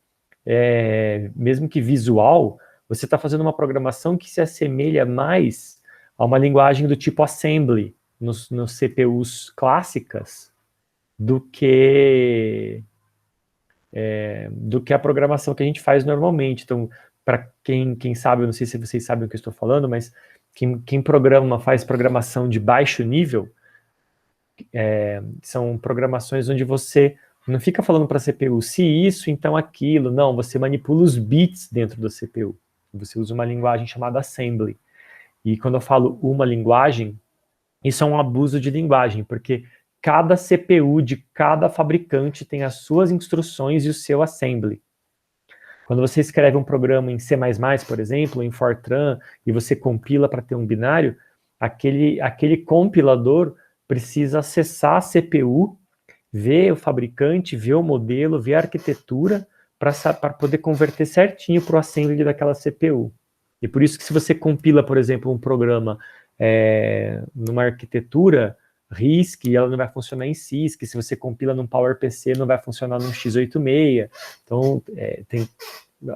mesmo que visual, você está fazendo uma programação que se assemelha mais a uma linguagem do tipo assembly nos CPUs clássicas do que a programação que a gente faz normalmente. Então, para quem sabe, eu não sei se vocês sabem o que eu estou falando, mas quem faz programação de baixo nível, são programações onde você não fica falando para a CPU, se isso, então aquilo. Não, você manipula os bits dentro da CPU. Você usa uma linguagem chamada assembly. E quando eu falo uma linguagem, isso é um abuso de linguagem, porque cada CPU de cada fabricante tem as suas instruções e o seu assembly. Quando você escreve um programa em C++, por exemplo, em Fortran, e você compila para ter um binário, aquele compilador precisa acessar a CPU, ver o fabricante, ver o modelo, ver a arquitetura, para poder converter certinho para o assembly daquela CPU. E por isso que se você compila, por exemplo, um programa numa arquitetura RISC, ela não vai funcionar em CISC. Se você compila num PowerPC, não vai funcionar num x86. Então,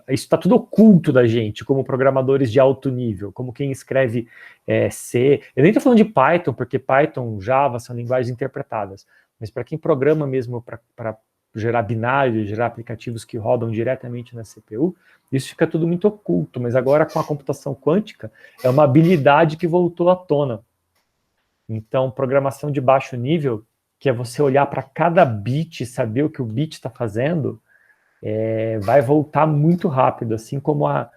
isso está tudo oculto da gente, como programadores de alto nível, como quem escreve C. Eu nem estou falando de Python, porque Python, Java são linguagens interpretadas. Mas para quem programa mesmo para gerar binário, gerar aplicativos que rodam diretamente na CPU, isso fica tudo muito oculto. Mas agora, com a computação quântica, é uma habilidade que voltou à tona. Então, programação de baixo nível, que é você olhar para cada bit e saber o que o bit está fazendo, vai voltar muito rápido, assim como há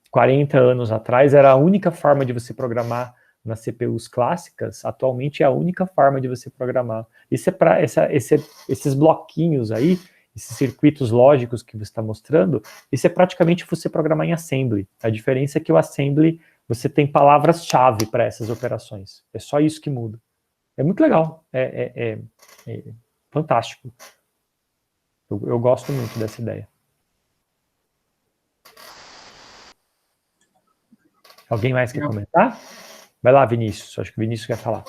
40 anos atrás era a única forma de você programar nas CPUs clássicas, atualmente é a única forma de você programar. Isso é para esses bloquinhos aí, esses circuitos lógicos que você está mostrando, isso é praticamente você programar em assembly. A diferença é que o assembly, você tem palavras-chave para essas operações. É só isso que muda. É muito legal, é fantástico. Eu gosto muito dessa ideia. Alguém mais quer comentar? Vai lá, Vinícius. Acho que o Vinícius quer falar.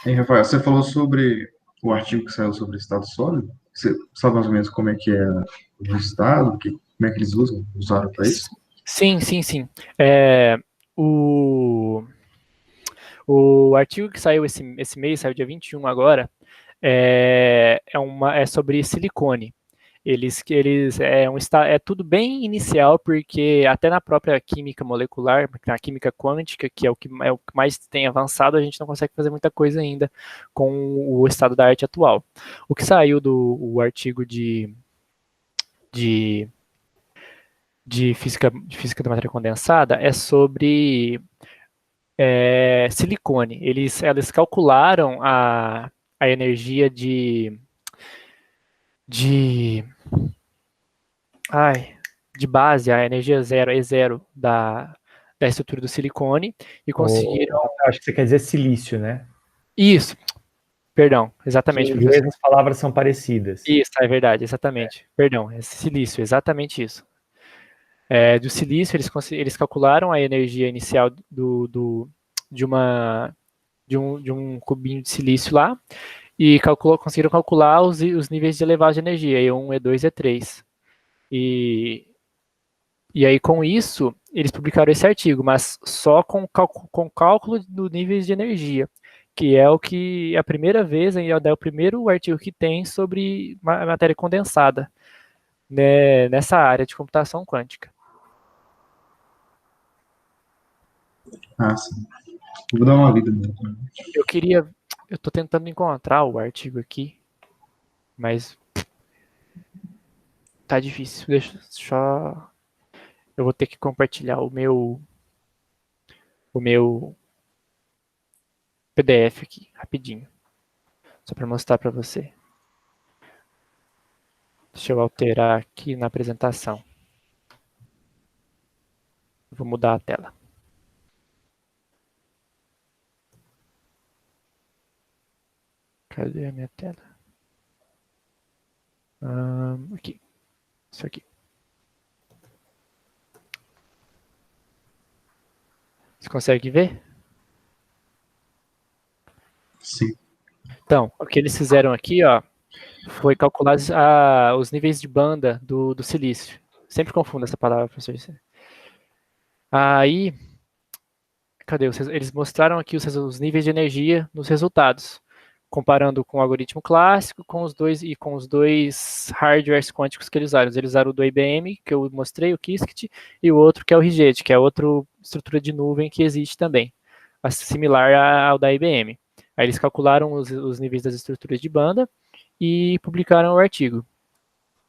E, Rafael, você falou sobre o artigo que saiu sobre estado sólido. Você sabe mais ou menos como é que é o resultado? Como é que eles usaram para isso? Sim. O artigo que saiu esse mês, saiu dia 21 agora, é sobre silicone. É tudo bem inicial, porque até na própria química molecular, na química quântica, que é o que mais tem avançado, a gente não consegue fazer muita coisa ainda com o estado da arte atual. O que saiu o artigo de física da matéria condensada é sobre silicone. Eles calcularam a energia de base, a energia zero, E0 da estrutura do silicone, e conseguiram... Acho que você quer dizer silício, né? Isso, perdão, exatamente. Em inglês as palavras são parecidas. Isso, é verdade, exatamente. Perdão, é silício, exatamente isso. Do silício, eles calcularam a energia inicial de um cubinho de silício lá, e conseguiram calcular os níveis de elevado de energia, E1, E2, E3. E aí, com isso, eles publicaram esse artigo, mas só com cálculo do níveis de energia, que é a primeira vez, é o primeiro artigo que tem sobre matéria condensada, né, nessa área de computação quântica. Ah, sim. Vou dar uma lida mesmo. Eu tô tentando encontrar o artigo aqui, mas tá difícil. Deixa só, eu vou ter que compartilhar o meu PDF aqui, rapidinho, só para mostrar para você. Deixa eu alterar aqui na apresentação. Vou mudar a tela. Cadê a minha tela? Aqui. Isso aqui. Você consegue ver? Sim. Então, o que eles fizeram aqui, ó, foi calcular os níveis de banda do silício. Sempre confundo essa palavra, professor. Aí, cadê? Eles mostraram aqui os níveis de energia nos resultados, comparando com o algoritmo clássico com os dois hardwares quânticos que eles usaram. Eles usaram o do IBM, que eu mostrei, o Qiskit, e o outro que é o Rigetti, que é outra estrutura de nuvem que existe também, similar ao da IBM. Aí eles calcularam os níveis das estruturas de banda e publicaram o artigo,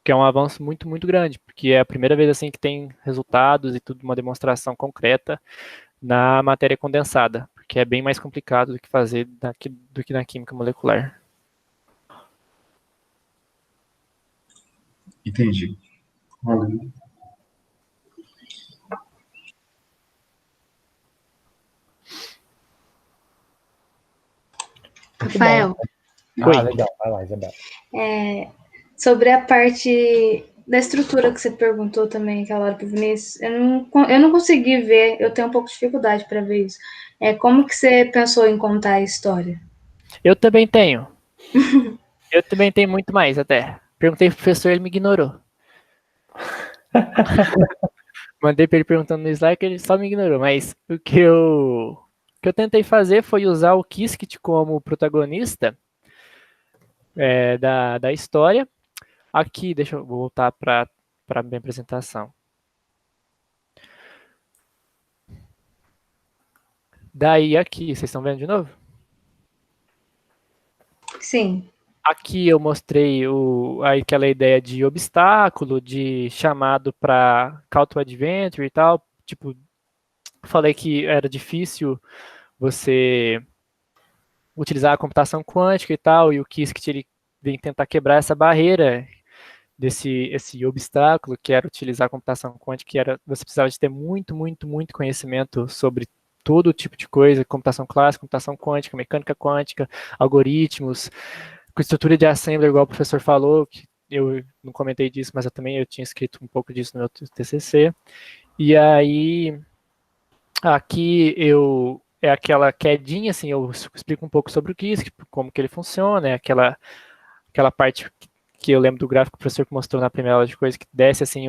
que é um avanço muito, muito grande, porque é a primeira vez assim que tem resultados e tudo, uma demonstração concreta na matéria condensada, porque é bem mais complicado do que fazer do que na química molecular. Entendi. Valeu. Rafael, Ah, legal. Vai lá, Isabela. sobre a parte da estrutura que você perguntou também aquela hora pro Vinícius, eu não consegui ver, eu tenho um pouco de dificuldade para ver isso. Como que você pensou em contar a história? Eu também tenho. Eu também tenho muito mais até. Perguntei pro professor, ele me ignorou. Mandei para ele perguntando no Slack, ele só me ignorou. Mas o que eu tentei fazer foi usar o Qiskit como protagonista da história. Aqui, deixa eu voltar para a minha apresentação. Daí aqui, vocês estão vendo de novo? Sim. Aqui eu mostrei aquela ideia de obstáculo, de chamado para call to adventure e tal. Tipo, falei que era difícil você utilizar a computação quântica e tal, e o Qiskit ele vem tentar quebrar essa barreira esse obstáculo que era utilizar a computação quântica, que era você precisava de ter muito, muito, muito conhecimento sobre todo tipo de coisa, computação clássica, computação quântica, mecânica quântica, algoritmos, com estrutura de assembler, igual o professor falou, que eu não comentei disso, mas eu tinha escrito um pouco disso no meu TCC. E aí, aqui é aquela quedinha, assim, eu explico um pouco sobre o Qiskit, como que ele funciona, é aquela parte que eu lembro do gráfico que o professor mostrou na primeira aula de coisa, que desce assim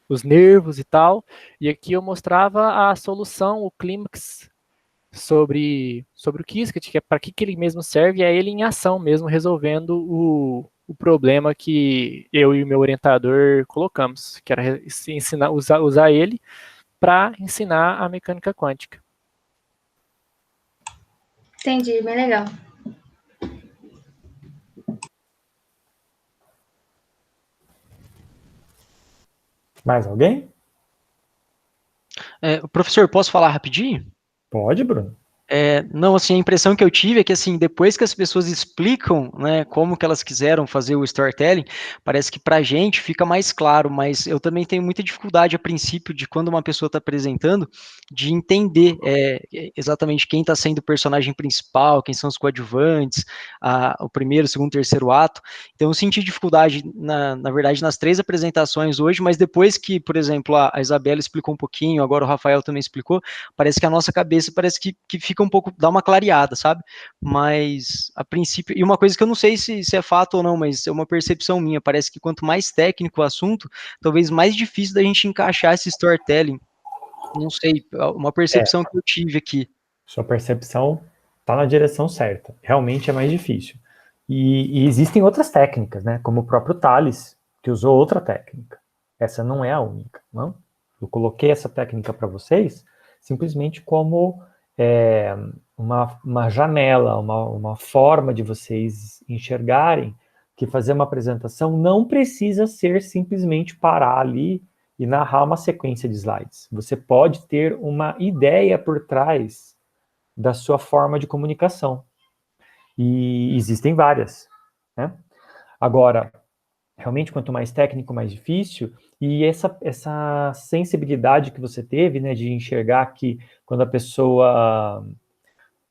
os nervos e tal, e aqui eu mostrava a solução, o clímax sobre o Qiskit, que é para que ele mesmo serve, é ele em ação mesmo, resolvendo o problema que eu e o meu orientador colocamos, que era usar ele para ensinar a mecânica quântica. Entendi, bem legal. Mais alguém? Professor, posso falar rapidinho? Pode, Bruno. Não, assim, a impressão que eu tive é que, assim, depois que as pessoas explicam, né, como que elas quiseram fazer o storytelling, parece que pra gente fica mais claro, mas eu também tenho muita dificuldade a princípio de quando uma pessoa está apresentando, de entender exatamente quem está sendo o personagem principal, quem são os coadjuvantes, o primeiro, segundo, terceiro ato. Então eu senti dificuldade, na verdade, nas 3 apresentações hoje, mas depois que, por exemplo, a Isabela explicou um pouquinho, agora o Rafael também explicou, parece que a nossa cabeça parece que fica um pouco, dá uma clareada, sabe? Mas, a princípio, e uma coisa que eu não sei se é fato ou não, mas é uma percepção minha, parece que quanto mais técnico o assunto, talvez mais difícil da gente encaixar esse storytelling. Não sei, uma percepção que eu tive aqui. Sua percepção está na direção certa. Realmente é mais difícil. E existem outras técnicas, né? Como o próprio Tales, que usou outra técnica. Essa não é a única, não? Eu coloquei essa técnica para vocês simplesmente como uma janela, uma forma de vocês enxergarem que fazer uma apresentação não precisa ser simplesmente parar ali e narrar uma sequência de slides. Você pode ter uma ideia por trás da sua forma de comunicação. E existem várias, né? Agora, realmente, quanto mais técnico, mais difícil, e essa sensibilidade que você teve, né, de enxergar que quando a pessoa,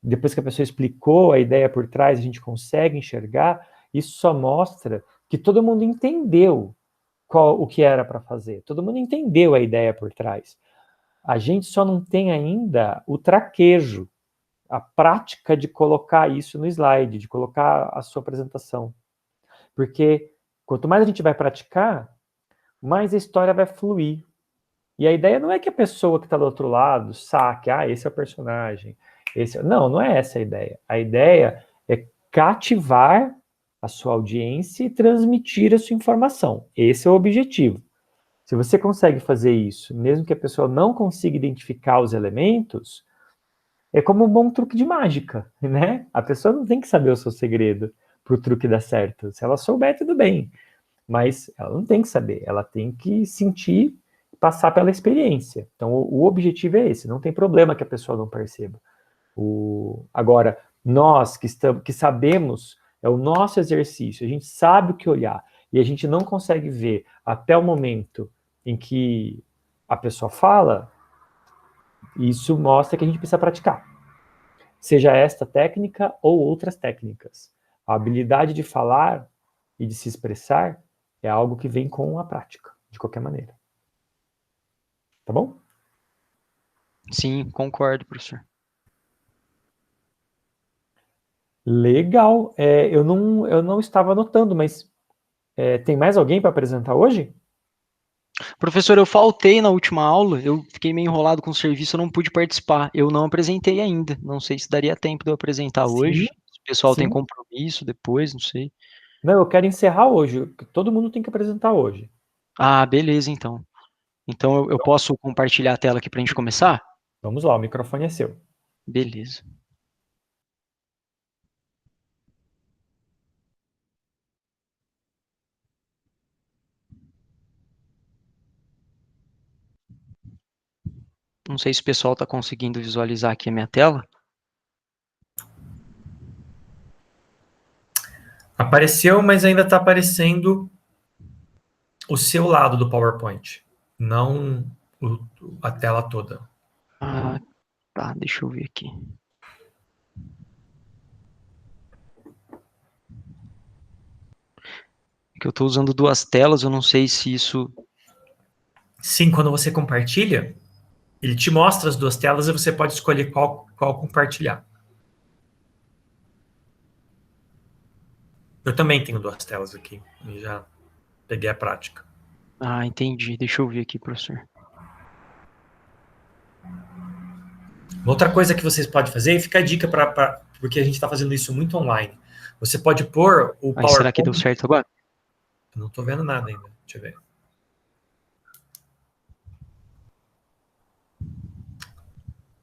depois que a pessoa explicou a ideia por trás, a gente consegue enxergar, isso só mostra que todo mundo entendeu o que era para fazer, todo mundo entendeu a ideia por trás. A gente só não tem ainda o traquejo, a prática de colocar isso no slide, de colocar a sua apresentação. Porque quanto mais a gente vai praticar, mais a história vai fluir. E a ideia não é que a pessoa que está do outro lado saque, esse é o personagem. Não é essa a ideia. A ideia é cativar a sua audiência e transmitir a sua informação. Esse é o objetivo. Se você consegue fazer isso, mesmo que a pessoa não consiga identificar os elementos, é como um bom truque de mágica, né? A pessoa não tem que saber o seu segredo para o truque dar certo. Se ela souber, tudo bem. Mas ela não tem que saber, ela tem que sentir, passar pela experiência. Então, o objetivo é esse, não tem problema que a pessoa não perceba. Agora, nós que sabemos, é o nosso exercício, a gente sabe o que olhar, e a gente não consegue ver até o momento em que a pessoa fala, isso mostra que a gente precisa praticar. Seja esta técnica ou outras técnicas. A habilidade de falar e de se expressar é algo que vem com a prática, de qualquer maneira. Tá bom? Sim, concordo, professor. Legal. Eu não estava anotando, mas tem mais alguém para apresentar hoje? Professor, eu faltei na última aula, eu fiquei meio enrolado com o serviço, eu não pude participar. Eu não apresentei ainda. Não sei se daria tempo de eu apresentar hoje. Se o pessoal tem sim. compromisso depois, não sei. Não, eu quero encerrar hoje. Todo mundo tem que apresentar hoje. Ah, beleza, então. Então eu posso compartilhar a tela aqui para a gente começar? Vamos lá, o microfone é seu. Beleza. Não sei se o pessoal está conseguindo visualizar aqui a minha tela. Apareceu, mas ainda está aparecendo o seu lado do PowerPoint, não a tela toda. Ah, tá, deixa eu ver aqui. Que eu estou usando duas telas, eu não sei se isso... Sim, quando você compartilha, ele te mostra as duas telas e você pode escolher qual compartilhar. Eu também tenho duas telas aqui, e já peguei a prática. Ah, entendi. Deixa eu ver aqui, professor. Uma outra coisa que vocês podem fazer, e fica a dica porque a gente está fazendo isso muito online. Você pode pôr o PowerPoint... Será que deu certo agora? Eu não estou vendo nada ainda. Deixa eu ver.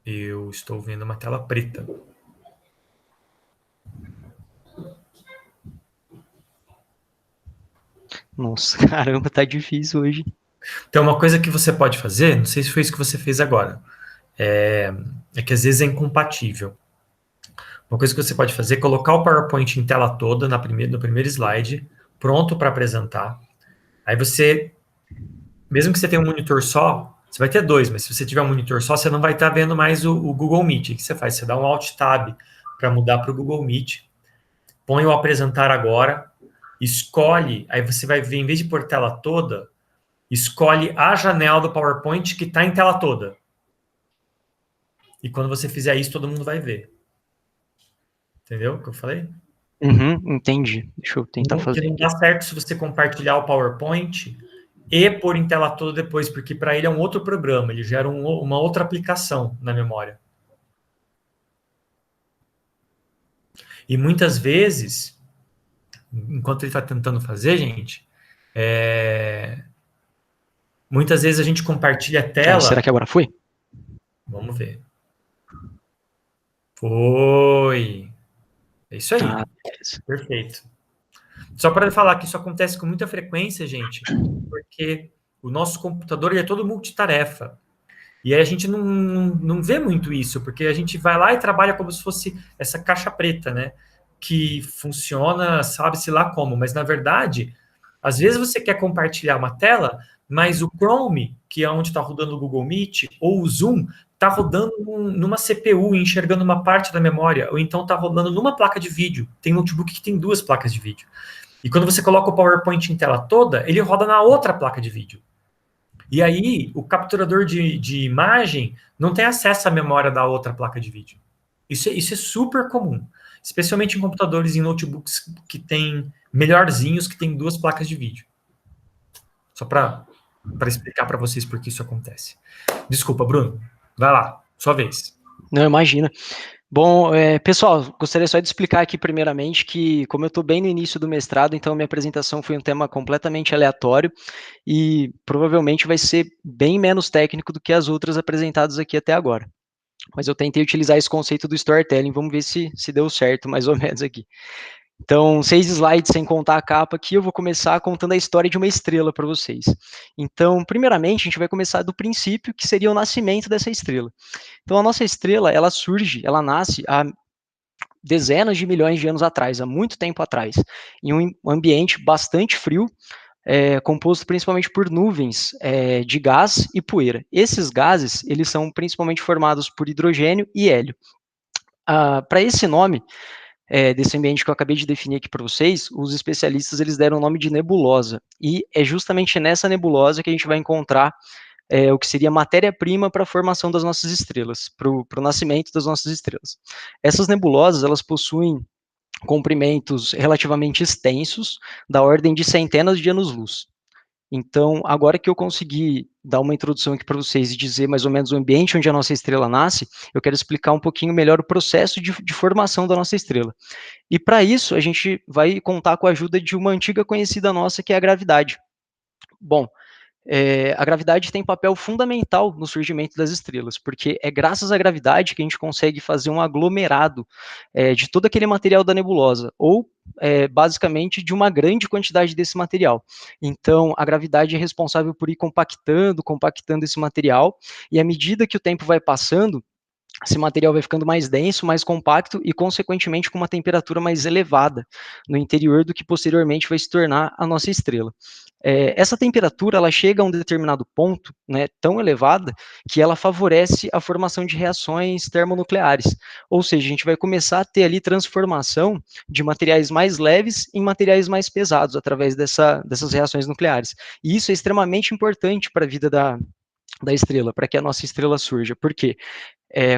Eu estou vendo uma tela preta. Nossa, caramba, tá difícil hoje. Então, uma coisa que você pode fazer, não sei se foi isso que você fez agora, é que às vezes é incompatível. Uma coisa que você pode fazer é colocar o PowerPoint em tela toda no primeiro slide, pronto para apresentar. Aí você, mesmo que você tenha um monitor só, você vai ter dois, mas se você tiver um monitor só, você não vai estar vendo mais o Google Meet. O que você faz? Você dá um Alt Tab para mudar para o Google Meet, põe o apresentar agora, escolhe, aí você vai ver, em vez de pôr tela toda, escolhe a janela do PowerPoint que está em tela toda. E quando você fizer isso, todo mundo vai ver. Entendeu o que eu falei? Entendi. Deixa eu tentar fazer. Não dá certo se você compartilhar o PowerPoint e pôr em tela toda depois, porque para ele é um outro programa, ele gera uma outra aplicação na memória. E muitas vezes, enquanto ele está tentando fazer, gente, muitas vezes a gente compartilha a tela... Será que agora foi? Vamos ver. Foi. É isso aí. Ah, Perfeito. Só para falar que isso acontece com muita frequência, gente, porque o nosso computador ele é todo multitarefa. E aí a gente não vê muito isso, porque a gente vai lá e trabalha como se fosse essa caixa preta, né? Que funciona, sabe-se lá como, mas na verdade, às vezes você quer compartilhar uma tela, mas o Chrome, que é onde está rodando o Google Meet, ou o Zoom, está rodando numa CPU, enxergando uma parte da memória, ou então está rodando numa placa de vídeo. Tem notebook que tem 2 placas de vídeo. E quando você coloca o PowerPoint em tela toda, ele roda na outra placa de vídeo. E aí, o capturador de imagem não tem acesso à memória da outra placa de vídeo. Isso é super comum, especialmente em computadores e notebooks que tem melhorzinhos, que tem 2 placas de vídeo. Só para explicar para vocês por que isso acontece. Desculpa, Bruno. Vai lá, sua vez. não, imagina. Bom, pessoal, gostaria só de explicar aqui primeiramente que, como eu estou bem no início do mestrado, então minha apresentação foi um tema completamente aleatório e provavelmente vai ser bem menos técnico do que as outras apresentadas aqui até agora. Mas eu tentei utilizar esse conceito do storytelling, vamos ver se deu certo, mais ou menos aqui. Então, 6 slides sem contar a capa aqui, eu vou começar contando a história de uma estrela para vocês. Então, primeiramente, a gente vai começar do princípio, que seria o nascimento dessa estrela. Então, a nossa estrela, ela surge, ela nasce há dezenas de milhões de anos atrás, há muito tempo atrás, em um ambiente bastante frio, composto principalmente por nuvens de gás e poeira. Esses gases, eles são principalmente formados por hidrogênio e hélio. Para esse nome, desse ambiente que eu acabei de definir aqui para vocês, os especialistas eles deram o nome de nebulosa, e é justamente nessa nebulosa que a gente vai encontrar o que seria matéria-prima para a formação das nossas estrelas, para o nascimento das nossas estrelas. Essas nebulosas, elas possuem comprimentos relativamente extensos, da ordem de centenas de anos-luz. Então, agora que eu consegui dar uma introdução aqui para vocês e dizer mais ou menos o ambiente onde a nossa estrela nasce, eu quero explicar um pouquinho melhor o processo de formação da nossa estrela. E para isso, a gente vai contar com a ajuda de uma antiga conhecida nossa, que é a gravidade. Bom, a gravidade tem papel fundamental no surgimento das estrelas, porque é graças à gravidade que a gente consegue fazer um aglomerado de todo aquele material da nebulosa, ou basicamente de uma grande quantidade desse material. Então, a gravidade é responsável por ir compactando esse material, e à medida que o tempo vai passando, esse material vai ficando mais denso, mais compacto e, consequentemente, com uma temperatura mais elevada no interior do que posteriormente vai se tornar a nossa estrela. Essa temperatura ela chega a um determinado ponto, né, tão elevada, que ela favorece a formação de reações termonucleares. Ou seja, a gente vai começar a ter ali transformação de materiais mais leves em materiais mais pesados através dessas reações nucleares. E isso é extremamente importante para a vida da estrela, para que a nossa estrela surja. Por quê?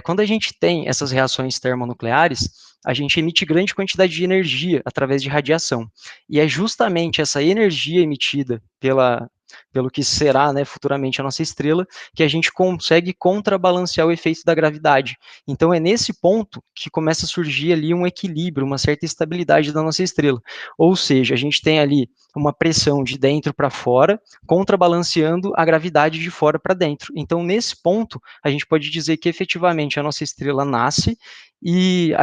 Quando a gente tem essas reações termonucleares, a gente emite grande quantidade de energia através de radiação. E é justamente essa energia emitida pelo que será, né, futuramente a nossa estrela, que a gente consegue contrabalancear o efeito da gravidade. Então é nesse ponto que começa a surgir ali um equilíbrio, uma certa estabilidade da nossa estrela. Ou seja, a gente tem ali uma pressão de dentro para fora, contrabalanceando a gravidade de fora para dentro. Então, nesse ponto, a gente pode dizer que efetivamente a nossa estrela nasce e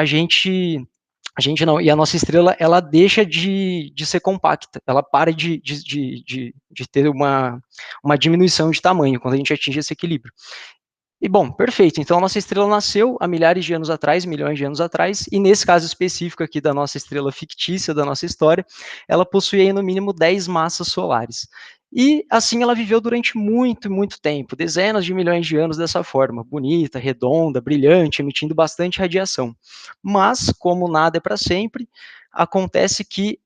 e a nossa estrela, ela deixa de ser compacta, ela para de ter uma diminuição de tamanho quando a gente atinge esse equilíbrio. E bom, perfeito, então a nossa estrela nasceu há milhares de anos atrás, milhões de anos atrás, e nesse caso específico aqui da nossa estrela fictícia, da nossa história, ela possui aí no mínimo 10 massas solares. E assim ela viveu durante muito, muito tempo, dezenas de milhões de anos dessa forma, bonita, redonda, brilhante, emitindo bastante radiação. Mas, como nada é para sempre, acontece que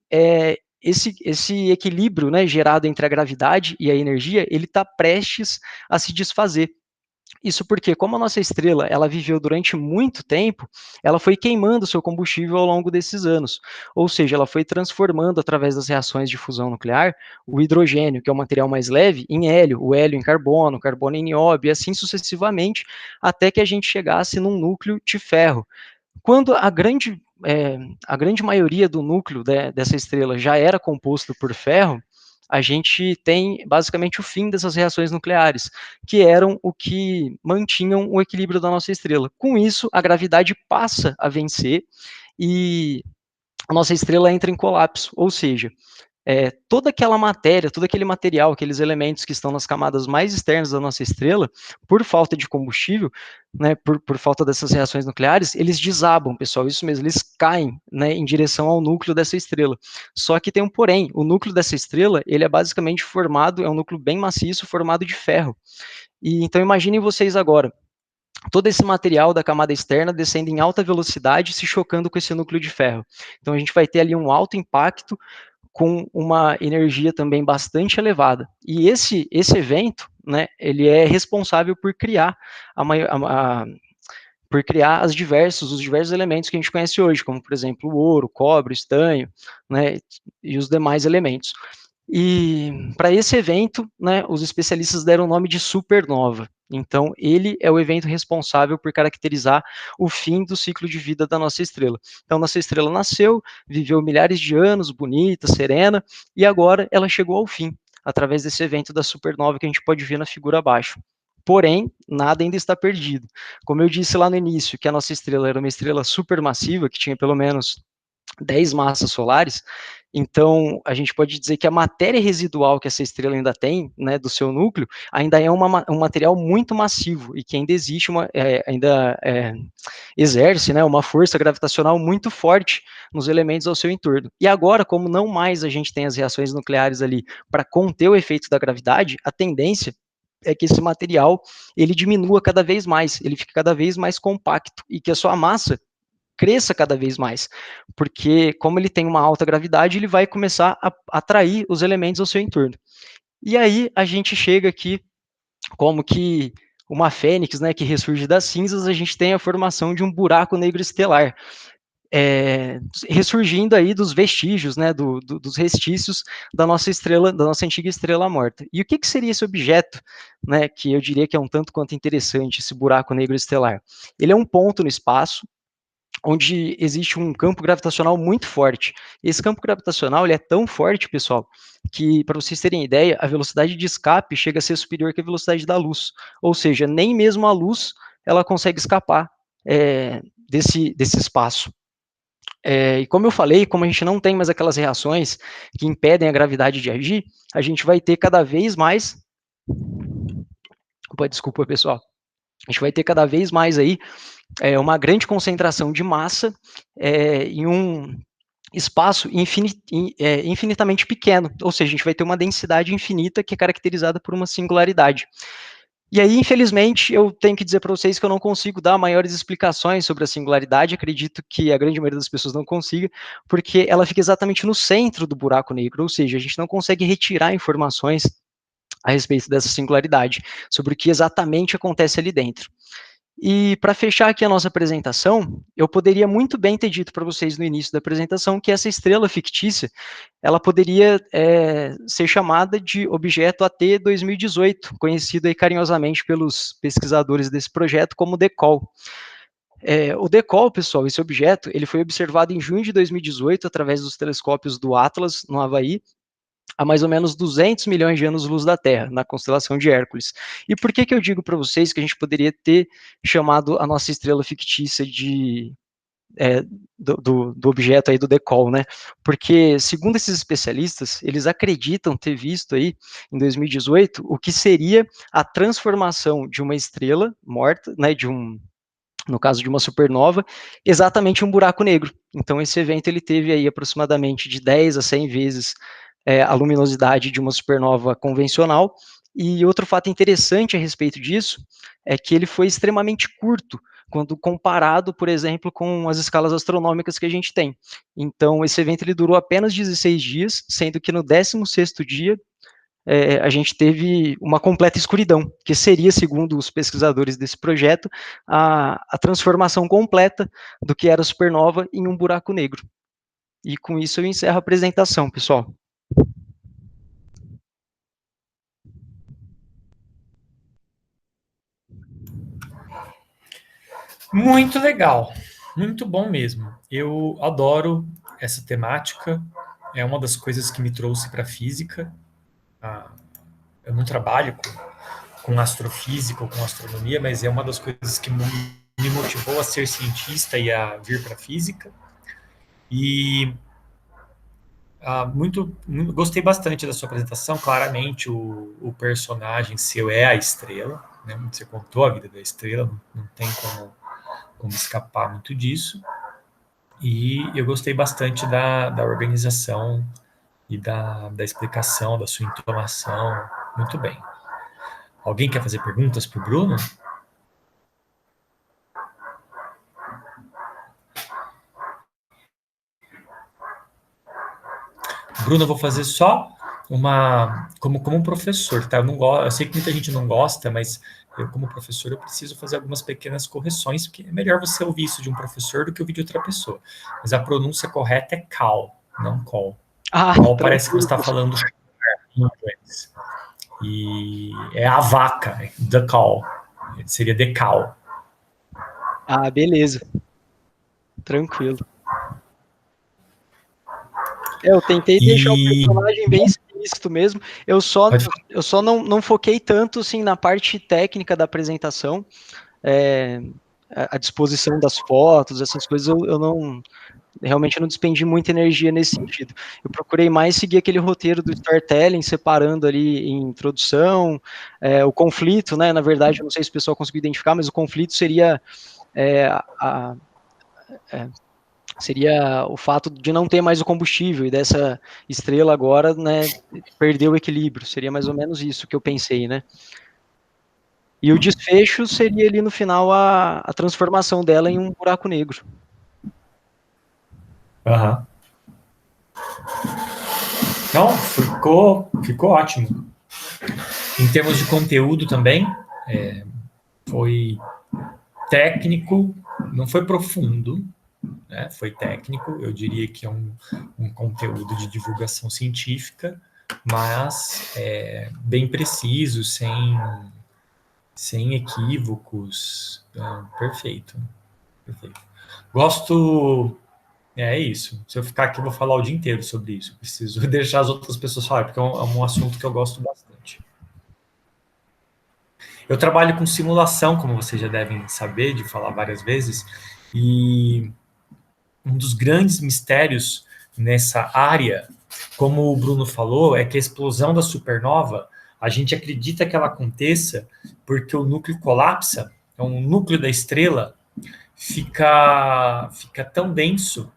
esse equilíbrio, né, gerado entre a gravidade e a energia, ele está prestes a se desfazer. Isso porque, como a nossa estrela ela viveu durante muito tempo, ela foi queimando seu combustível ao longo desses anos. Ou seja, ela foi transformando, através das reações de fusão nuclear, o hidrogênio, que é o material mais leve, em hélio, o hélio em carbono, o carbono em nióbio, e assim sucessivamente, até que a gente chegasse num núcleo de ferro. Quando a grande maioria do núcleo dessa estrela já era composto por ferro, a gente tem basicamente o fim dessas reações nucleares, que eram o que mantinham o equilíbrio da nossa estrela. Com isso, a gravidade passa a vencer e a nossa estrela entra em colapso, ou seja, toda aquela matéria, todo aquele material, aqueles elementos que estão nas camadas mais externas da nossa estrela, por falta de combustível, né, por falta dessas reações nucleares, eles desabam, pessoal, isso mesmo, eles caem, né, em direção ao núcleo dessa estrela. Só que tem um porém, o núcleo dessa estrela, ele é basicamente formado, é um núcleo bem maciço, formado de ferro. E então imaginem vocês agora, todo esse material da camada externa descendo em alta velocidade, se chocando com esse núcleo de ferro. Então a gente vai ter ali um alto impacto com uma energia também bastante elevada. E esse evento, né, ele é responsável por criar por criar os diversos elementos que a gente conhece hoje, como por exemplo o ouro, o cobre, o estanho, né, e os demais elementos. E para esse evento, né, os especialistas deram o nome de supernova. Então, ele é o evento responsável por caracterizar o fim do ciclo de vida da nossa estrela. Então, nossa estrela nasceu, viveu milhares de anos, bonita, serena, e agora ela chegou ao fim, através desse evento da supernova que a gente pode ver na figura abaixo. Porém, nada ainda está perdido. Como eu disse lá no início, que a nossa estrela era uma estrela supermassiva, que tinha pelo menos 10 massas solares, então a gente pode dizer que a matéria residual que essa estrela ainda tem, né, do seu núcleo, ainda é um material muito massivo e que ainda existe exerce, né, uma força gravitacional muito forte nos elementos ao seu entorno. E agora, como não mais a gente tem as reações nucleares ali para conter o efeito da gravidade, a tendência é que esse material ele diminua cada vez mais, ele fica cada vez mais compacto e que a sua massa cresça cada vez mais, porque como ele tem uma alta gravidade, ele vai começar a atrair os elementos ao seu entorno. E aí a gente chega aqui como que uma fênix, né, que ressurge das cinzas, a gente tem a formação de um buraco negro estelar, ressurgindo aí dos vestígios, né, dos restícios da nossa estrela, da nossa antiga estrela morta. E o que seria esse objeto, né, que eu diria que é um tanto quanto interessante, esse buraco negro estelar? Ele é um ponto no espaço, onde existe um campo gravitacional muito forte. Esse campo gravitacional ele é tão forte, pessoal, que, para vocês terem ideia, a velocidade de escape chega a ser superior que a velocidade da luz. Ou seja, nem mesmo a luz ela consegue escapar desse espaço. E como eu falei, como a gente não tem mais aquelas reações que impedem a gravidade de agir, a gente vai ter cada vez mais. Opa, desculpa, pessoal. A gente vai ter cada vez mais aí uma grande concentração de massa em um espaço infinitamente pequeno, ou seja, a gente vai ter uma densidade infinita que é caracterizada por uma singularidade. E aí, infelizmente, eu tenho que dizer para vocês que eu não consigo dar maiores explicações sobre a singularidade, acredito que a grande maioria das pessoas não consiga, porque ela fica exatamente no centro do buraco negro, ou seja, a gente não consegue retirar informações a respeito dessa singularidade, sobre o que exatamente acontece ali dentro. E para fechar aqui a nossa apresentação, eu poderia muito bem ter dito para vocês no início da apresentação que essa estrela fictícia, ela poderia ser chamada de objeto AT 2018, conhecido aí carinhosamente pelos pesquisadores desse projeto como DECOL. O DECOL, pessoal, esse objeto, ele foi observado em junho de 2018 através dos telescópios do Atlas, no Havaí, a mais ou menos 200 milhões de anos-luz da Terra, na constelação de Hércules. E por que eu digo para vocês que a gente poderia ter chamado a nossa estrela fictícia do objeto aí do DECOL, né? Porque, segundo esses especialistas, eles acreditam ter visto aí, em 2018, o que seria a transformação de uma estrela morta, né, no caso de uma supernova, exatamente um buraco negro. Então, esse evento ele teve aí aproximadamente de 10 a 100 vezes a luminosidade de uma supernova convencional. E outro fato interessante a respeito disso é que ele foi extremamente curto quando comparado, por exemplo, com as escalas astronômicas que a gente tem. Então, esse evento ele durou apenas 16 dias, sendo que no 16º dia a gente teve uma completa escuridão, que seria, segundo os pesquisadores desse projeto, a transformação completa do que era a supernova em um buraco negro. E com isso eu encerro a apresentação, pessoal. Muito legal, muito bom mesmo. Eu adoro essa temática, é uma das coisas que me trouxe para a física, eu não trabalho com astrofísica ou com astronomia, mas é uma das coisas que me motivou a ser cientista e a vir para a física. E gostei bastante da sua apresentação. Claramente, o personagem seu é a estrela, né? Você contou a vida da estrela, não tem como escapar muito disso. E eu gostei bastante da organização e da explicação, da sua entonação. Muito bem. Alguém quer fazer perguntas para o Bruno? Bruno, eu vou fazer só como um professor, tá? Eu sei que muita gente não gosta, mas eu, como professor, eu preciso fazer algumas pequenas correções, porque é melhor você ouvir isso de um professor do que ouvir de outra pessoa. Mas a pronúncia correta é cal, não call. Call parece que você está falando em inglês. E é a vaca, the cow. Seria the cow. Ah, beleza. Tranquilo. Eu tentei deixar o personagem bem explícito mesmo. Eu só não foquei tanto assim, na parte técnica da apresentação. A disposição das fotos, essas coisas, eu realmente não despendi muita energia nesse sentido. Eu procurei mais seguir aquele roteiro do storytelling, separando ali em introdução, o conflito, né? Na verdade, eu não sei se o pessoal conseguiu identificar, mas o conflito seria seria o fato de não ter mais o combustível e dessa estrela agora, né, perder o equilíbrio. Seria mais ou menos isso que eu pensei, né? E o desfecho seria ali no final a transformação dela em um buraco negro. Aham. Não, ficou ótimo. Em termos de conteúdo também, foi técnico, não foi profundo, né? Foi técnico, eu diria que é um conteúdo de divulgação científica, mas bem preciso, sem equívocos. Perfeito. Gosto... É isso. Se eu ficar aqui, eu vou falar o dia inteiro sobre isso. Preciso deixar as outras pessoas falarem, porque é um assunto que eu gosto bastante. Eu trabalho com simulação, como vocês já devem saber, de falar várias vezes, e um dos grandes mistérios nessa área, como o Bruno falou, é que a explosão da supernova, a gente acredita que ela aconteça porque o núcleo colapsa, então o núcleo da estrela fica tão denso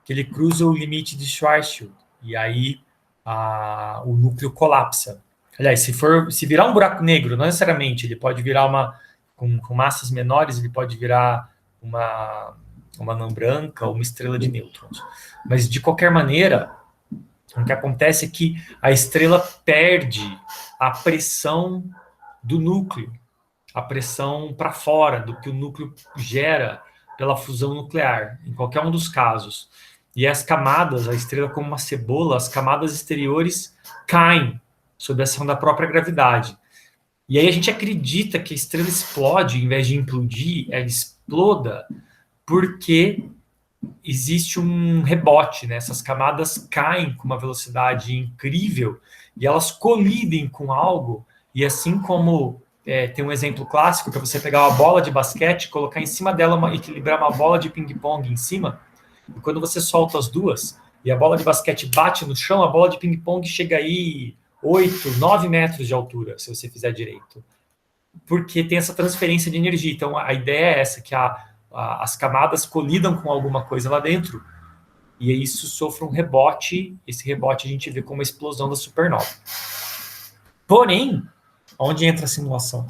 que ele cruza o limite de Schwarzschild, e aí o núcleo colapsa. Aliás, se virar um buraco negro, não necessariamente, ele pode virar com massas menores, ele pode virar uma anã branca ou uma estrela de nêutrons. Mas, de qualquer maneira, o que acontece é que a estrela perde a pressão do núcleo, a pressão para fora do que o núcleo gera pela fusão nuclear, em qualquer um dos casos. E as camadas, a estrela como uma cebola, as camadas exteriores caem sob a ação da própria gravidade. E aí a gente acredita que a estrela explode, em vez de implodir, ela exploda porque existe um rebote, né? Essas camadas caem com uma velocidade incrível e elas colidem com algo, e assim como tem um exemplo clássico para você pegar uma bola de basquete, colocar em cima dela, equilibrar uma bola de ping-pong em cima, e quando você solta as duas e a bola de basquete bate no chão, a bola de ping-pong chega aí 8, 9 metros de altura, se você fizer direito. Porque tem essa transferência de energia. Então, a ideia é essa, que as camadas colidam com alguma coisa lá dentro, e isso sofre um rebote. Esse rebote a gente vê como uma explosão da supernova. Porém, onde entra a simulação?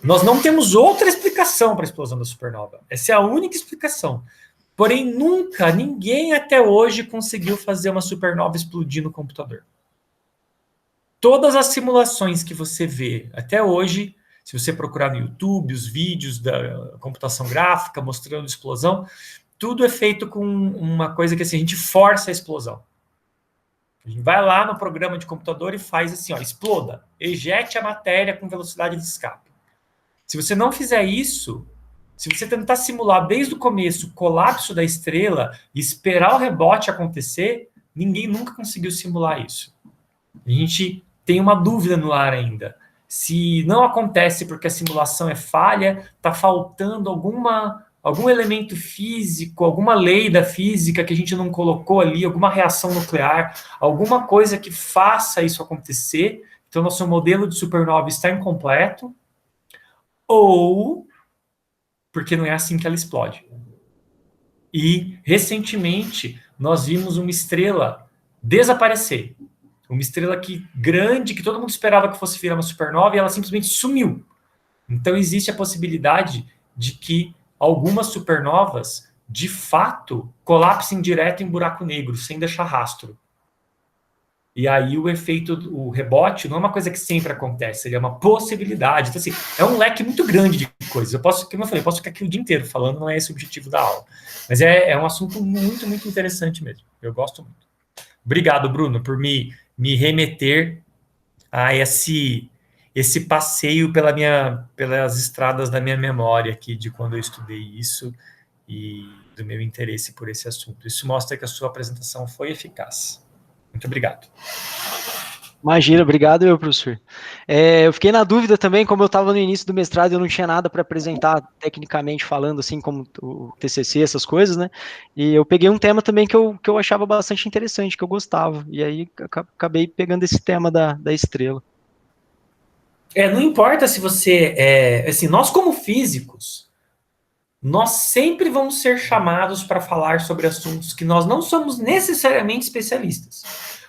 Nós não temos outra explicação para a explosão da supernova. Essa é a única explicação. Porém, nunca, ninguém até hoje conseguiu fazer uma supernova explodir no computador. Todas as simulações que você vê até hoje, se você procurar no YouTube, os vídeos da computação gráfica mostrando explosão, tudo é feito com uma coisa que assim, a gente força a explosão. A gente vai lá no programa de computador e faz assim, ó, exploda, ejete a matéria com velocidade de escape. Se você não fizer isso, se você tentar simular desde o começo o colapso da estrela e esperar o rebote acontecer, ninguém nunca conseguiu simular isso. A gente tem uma dúvida no ar ainda. Se não acontece porque a simulação é falha, está faltando algum elemento físico, alguma lei da física que a gente não colocou ali, alguma reação nuclear, alguma coisa que faça isso acontecer, então nosso modelo de supernova está incompleto, ou porque não é assim que ela explode. E, recentemente, nós vimos uma estrela desaparecer. Uma estrela grande, que todo mundo esperava que fosse virar uma supernova, e ela simplesmente sumiu. Então, existe a possibilidade de que algumas supernovas, de fato, colapsem direto em buraco negro, sem deixar rastro. E aí o efeito, o rebote, não é uma coisa que sempre acontece, ele é uma possibilidade. Então, assim, é um leque muito grande de coisas. Eu posso, como eu falei, eu posso ficar aqui o dia inteiro falando, não é esse o objetivo da aula. Mas é um assunto muito, muito interessante mesmo. Eu gosto muito. Obrigado, Bruno, por me remeter a esse passeio pelas estradas da minha memória aqui, de quando eu estudei isso e do meu interesse por esse assunto. Isso mostra que a sua apresentação foi eficaz. Muito obrigado. Imagina, obrigado, professor. Eu fiquei na dúvida também, como eu estava no início do mestrado, eu não tinha nada para apresentar tecnicamente falando, assim como o TCC, essas coisas, né? E eu peguei um tema também que eu achava bastante interessante, que eu gostava, e aí acabei pegando esse tema da estrela. Não importa se você... assim, nós como físicos, nós sempre vamos ser chamados para falar sobre assuntos que nós não somos necessariamente especialistas.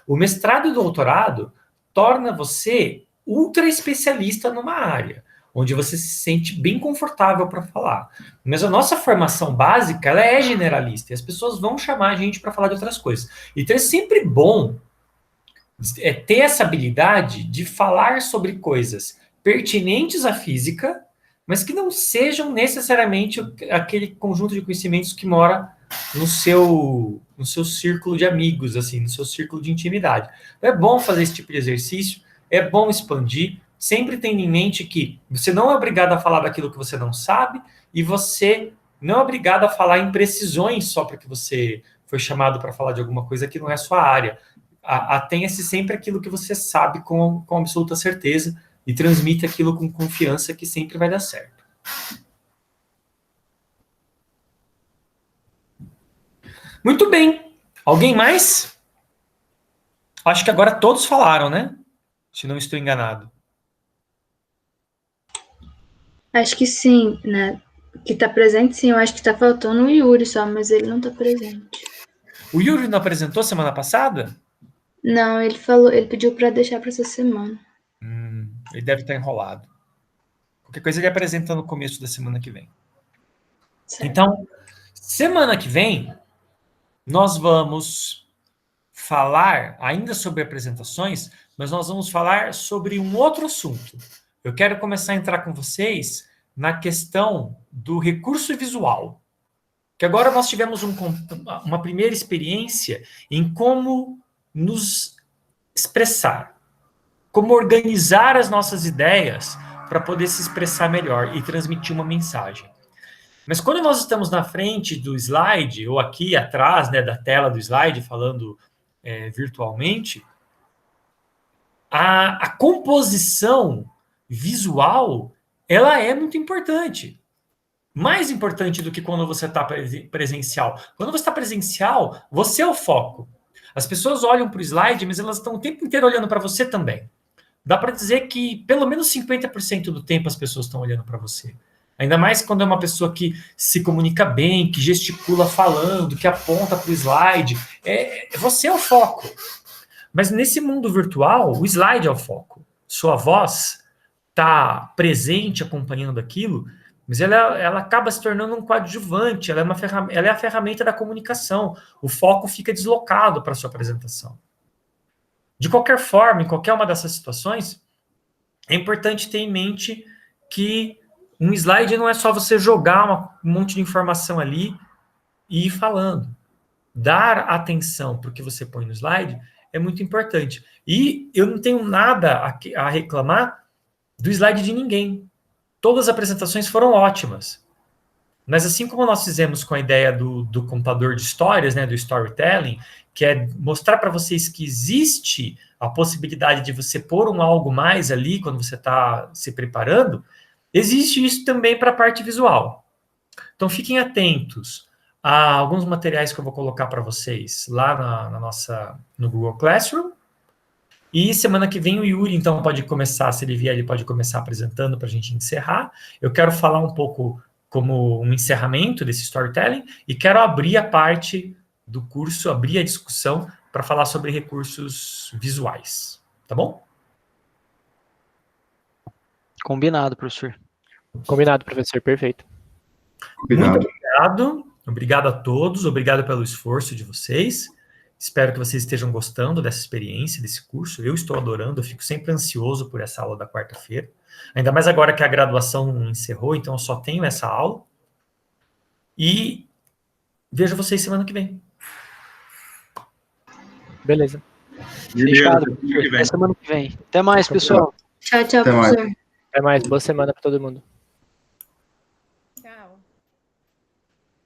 O mestrado e o doutorado torna você ultra especialista numa área, onde você se sente bem confortável para falar. Mas a nossa formação básica, ela é generalista, e as pessoas vão chamar a gente para falar de outras coisas. Então é sempre bom ter essa habilidade de falar sobre coisas pertinentes à física, mas que não sejam necessariamente aquele conjunto de conhecimentos que mora no seu círculo de amigos, assim, no seu círculo de intimidade. É bom fazer esse tipo de exercício, é bom expandir, sempre tendo em mente que você não é obrigado a falar daquilo que você não sabe, e você não é obrigado a falar em precisões só porque você foi chamado para falar de alguma coisa que não é a sua área. Atenha-se sempre aquilo que você sabe com absoluta certeza, e transmite aquilo com confiança que sempre vai dar certo. Muito bem. Alguém mais? Acho que agora todos falaram, né? Se não estou enganado. Acho que sim, né? Que tá presente, sim. Eu acho que tá faltando o Yuri só, mas ele não tá presente. O Yuri não apresentou semana passada? Não, ele pediu para deixar para essa semana. Ele deve estar enrolado. Qualquer coisa ele apresenta no começo da semana que vem. Certo. Então, semana que vem, nós vamos falar ainda sobre apresentações, mas nós vamos falar sobre um outro assunto. Eu quero começar a entrar com vocês na questão do recurso visual. Que agora nós tivemos uma primeira experiência em como nos expressar, como organizar as nossas ideias para poder se expressar melhor e transmitir uma mensagem. Mas quando nós estamos na frente do slide, ou aqui atrás, né, da tela do slide, falando virtualmente, a composição visual, ela é muito importante. Mais importante do que quando você está presencial. Quando você está presencial, você é o foco. As pessoas olham para o slide, mas elas estão o tempo inteiro olhando para você também. Dá para dizer que pelo menos 50% do tempo as pessoas estão olhando para você. Ainda mais quando é uma pessoa que se comunica bem, que gesticula falando, que aponta para o slide. Você é o foco. Mas nesse mundo virtual, o slide é o foco. Sua voz está presente acompanhando aquilo, mas ela acaba se tornando um coadjuvante, ela é a ferramenta da comunicação. O foco fica deslocado para a sua apresentação. De qualquer forma, em qualquer uma dessas situações, é importante ter em mente que um slide não é só você jogar um monte de informação ali e ir falando. Dar atenção para o que você põe no slide é muito importante. E eu não tenho nada a reclamar do slide de ninguém. Todas as apresentações foram ótimas. Mas assim como nós fizemos com a ideia do contador de histórias, né, do storytelling, que é mostrar para vocês que existe a possibilidade de você pôr um algo mais ali quando você está se preparando, existe isso também para a parte visual. Então fiquem atentos a alguns materiais que eu vou colocar para vocês lá no Google Classroom. E semana que vem o Yuri, então, pode começar, se ele vier, ele pode começar apresentando para a gente encerrar. Eu quero falar um pouco como um encerramento desse storytelling e quero abrir a parte do curso, abrir a discussão para falar sobre recursos visuais. Tá bom? Combinado, professor. Combinado, professor, perfeito. Combinado. Muito obrigado. Obrigado a todos, obrigado pelo esforço de vocês. Espero que vocês estejam gostando dessa experiência, desse curso. Eu estou adorando, eu fico sempre ansioso por essa aula da quarta-feira. Ainda mais agora que a graduação encerrou, então eu só tenho essa aula. E vejo vocês semana que vem. Beleza. Fechado, professor. Até semana que vem. Até mais, pessoal. Tchau, Até mais. professor. Até mais. Boa semana para todo mundo.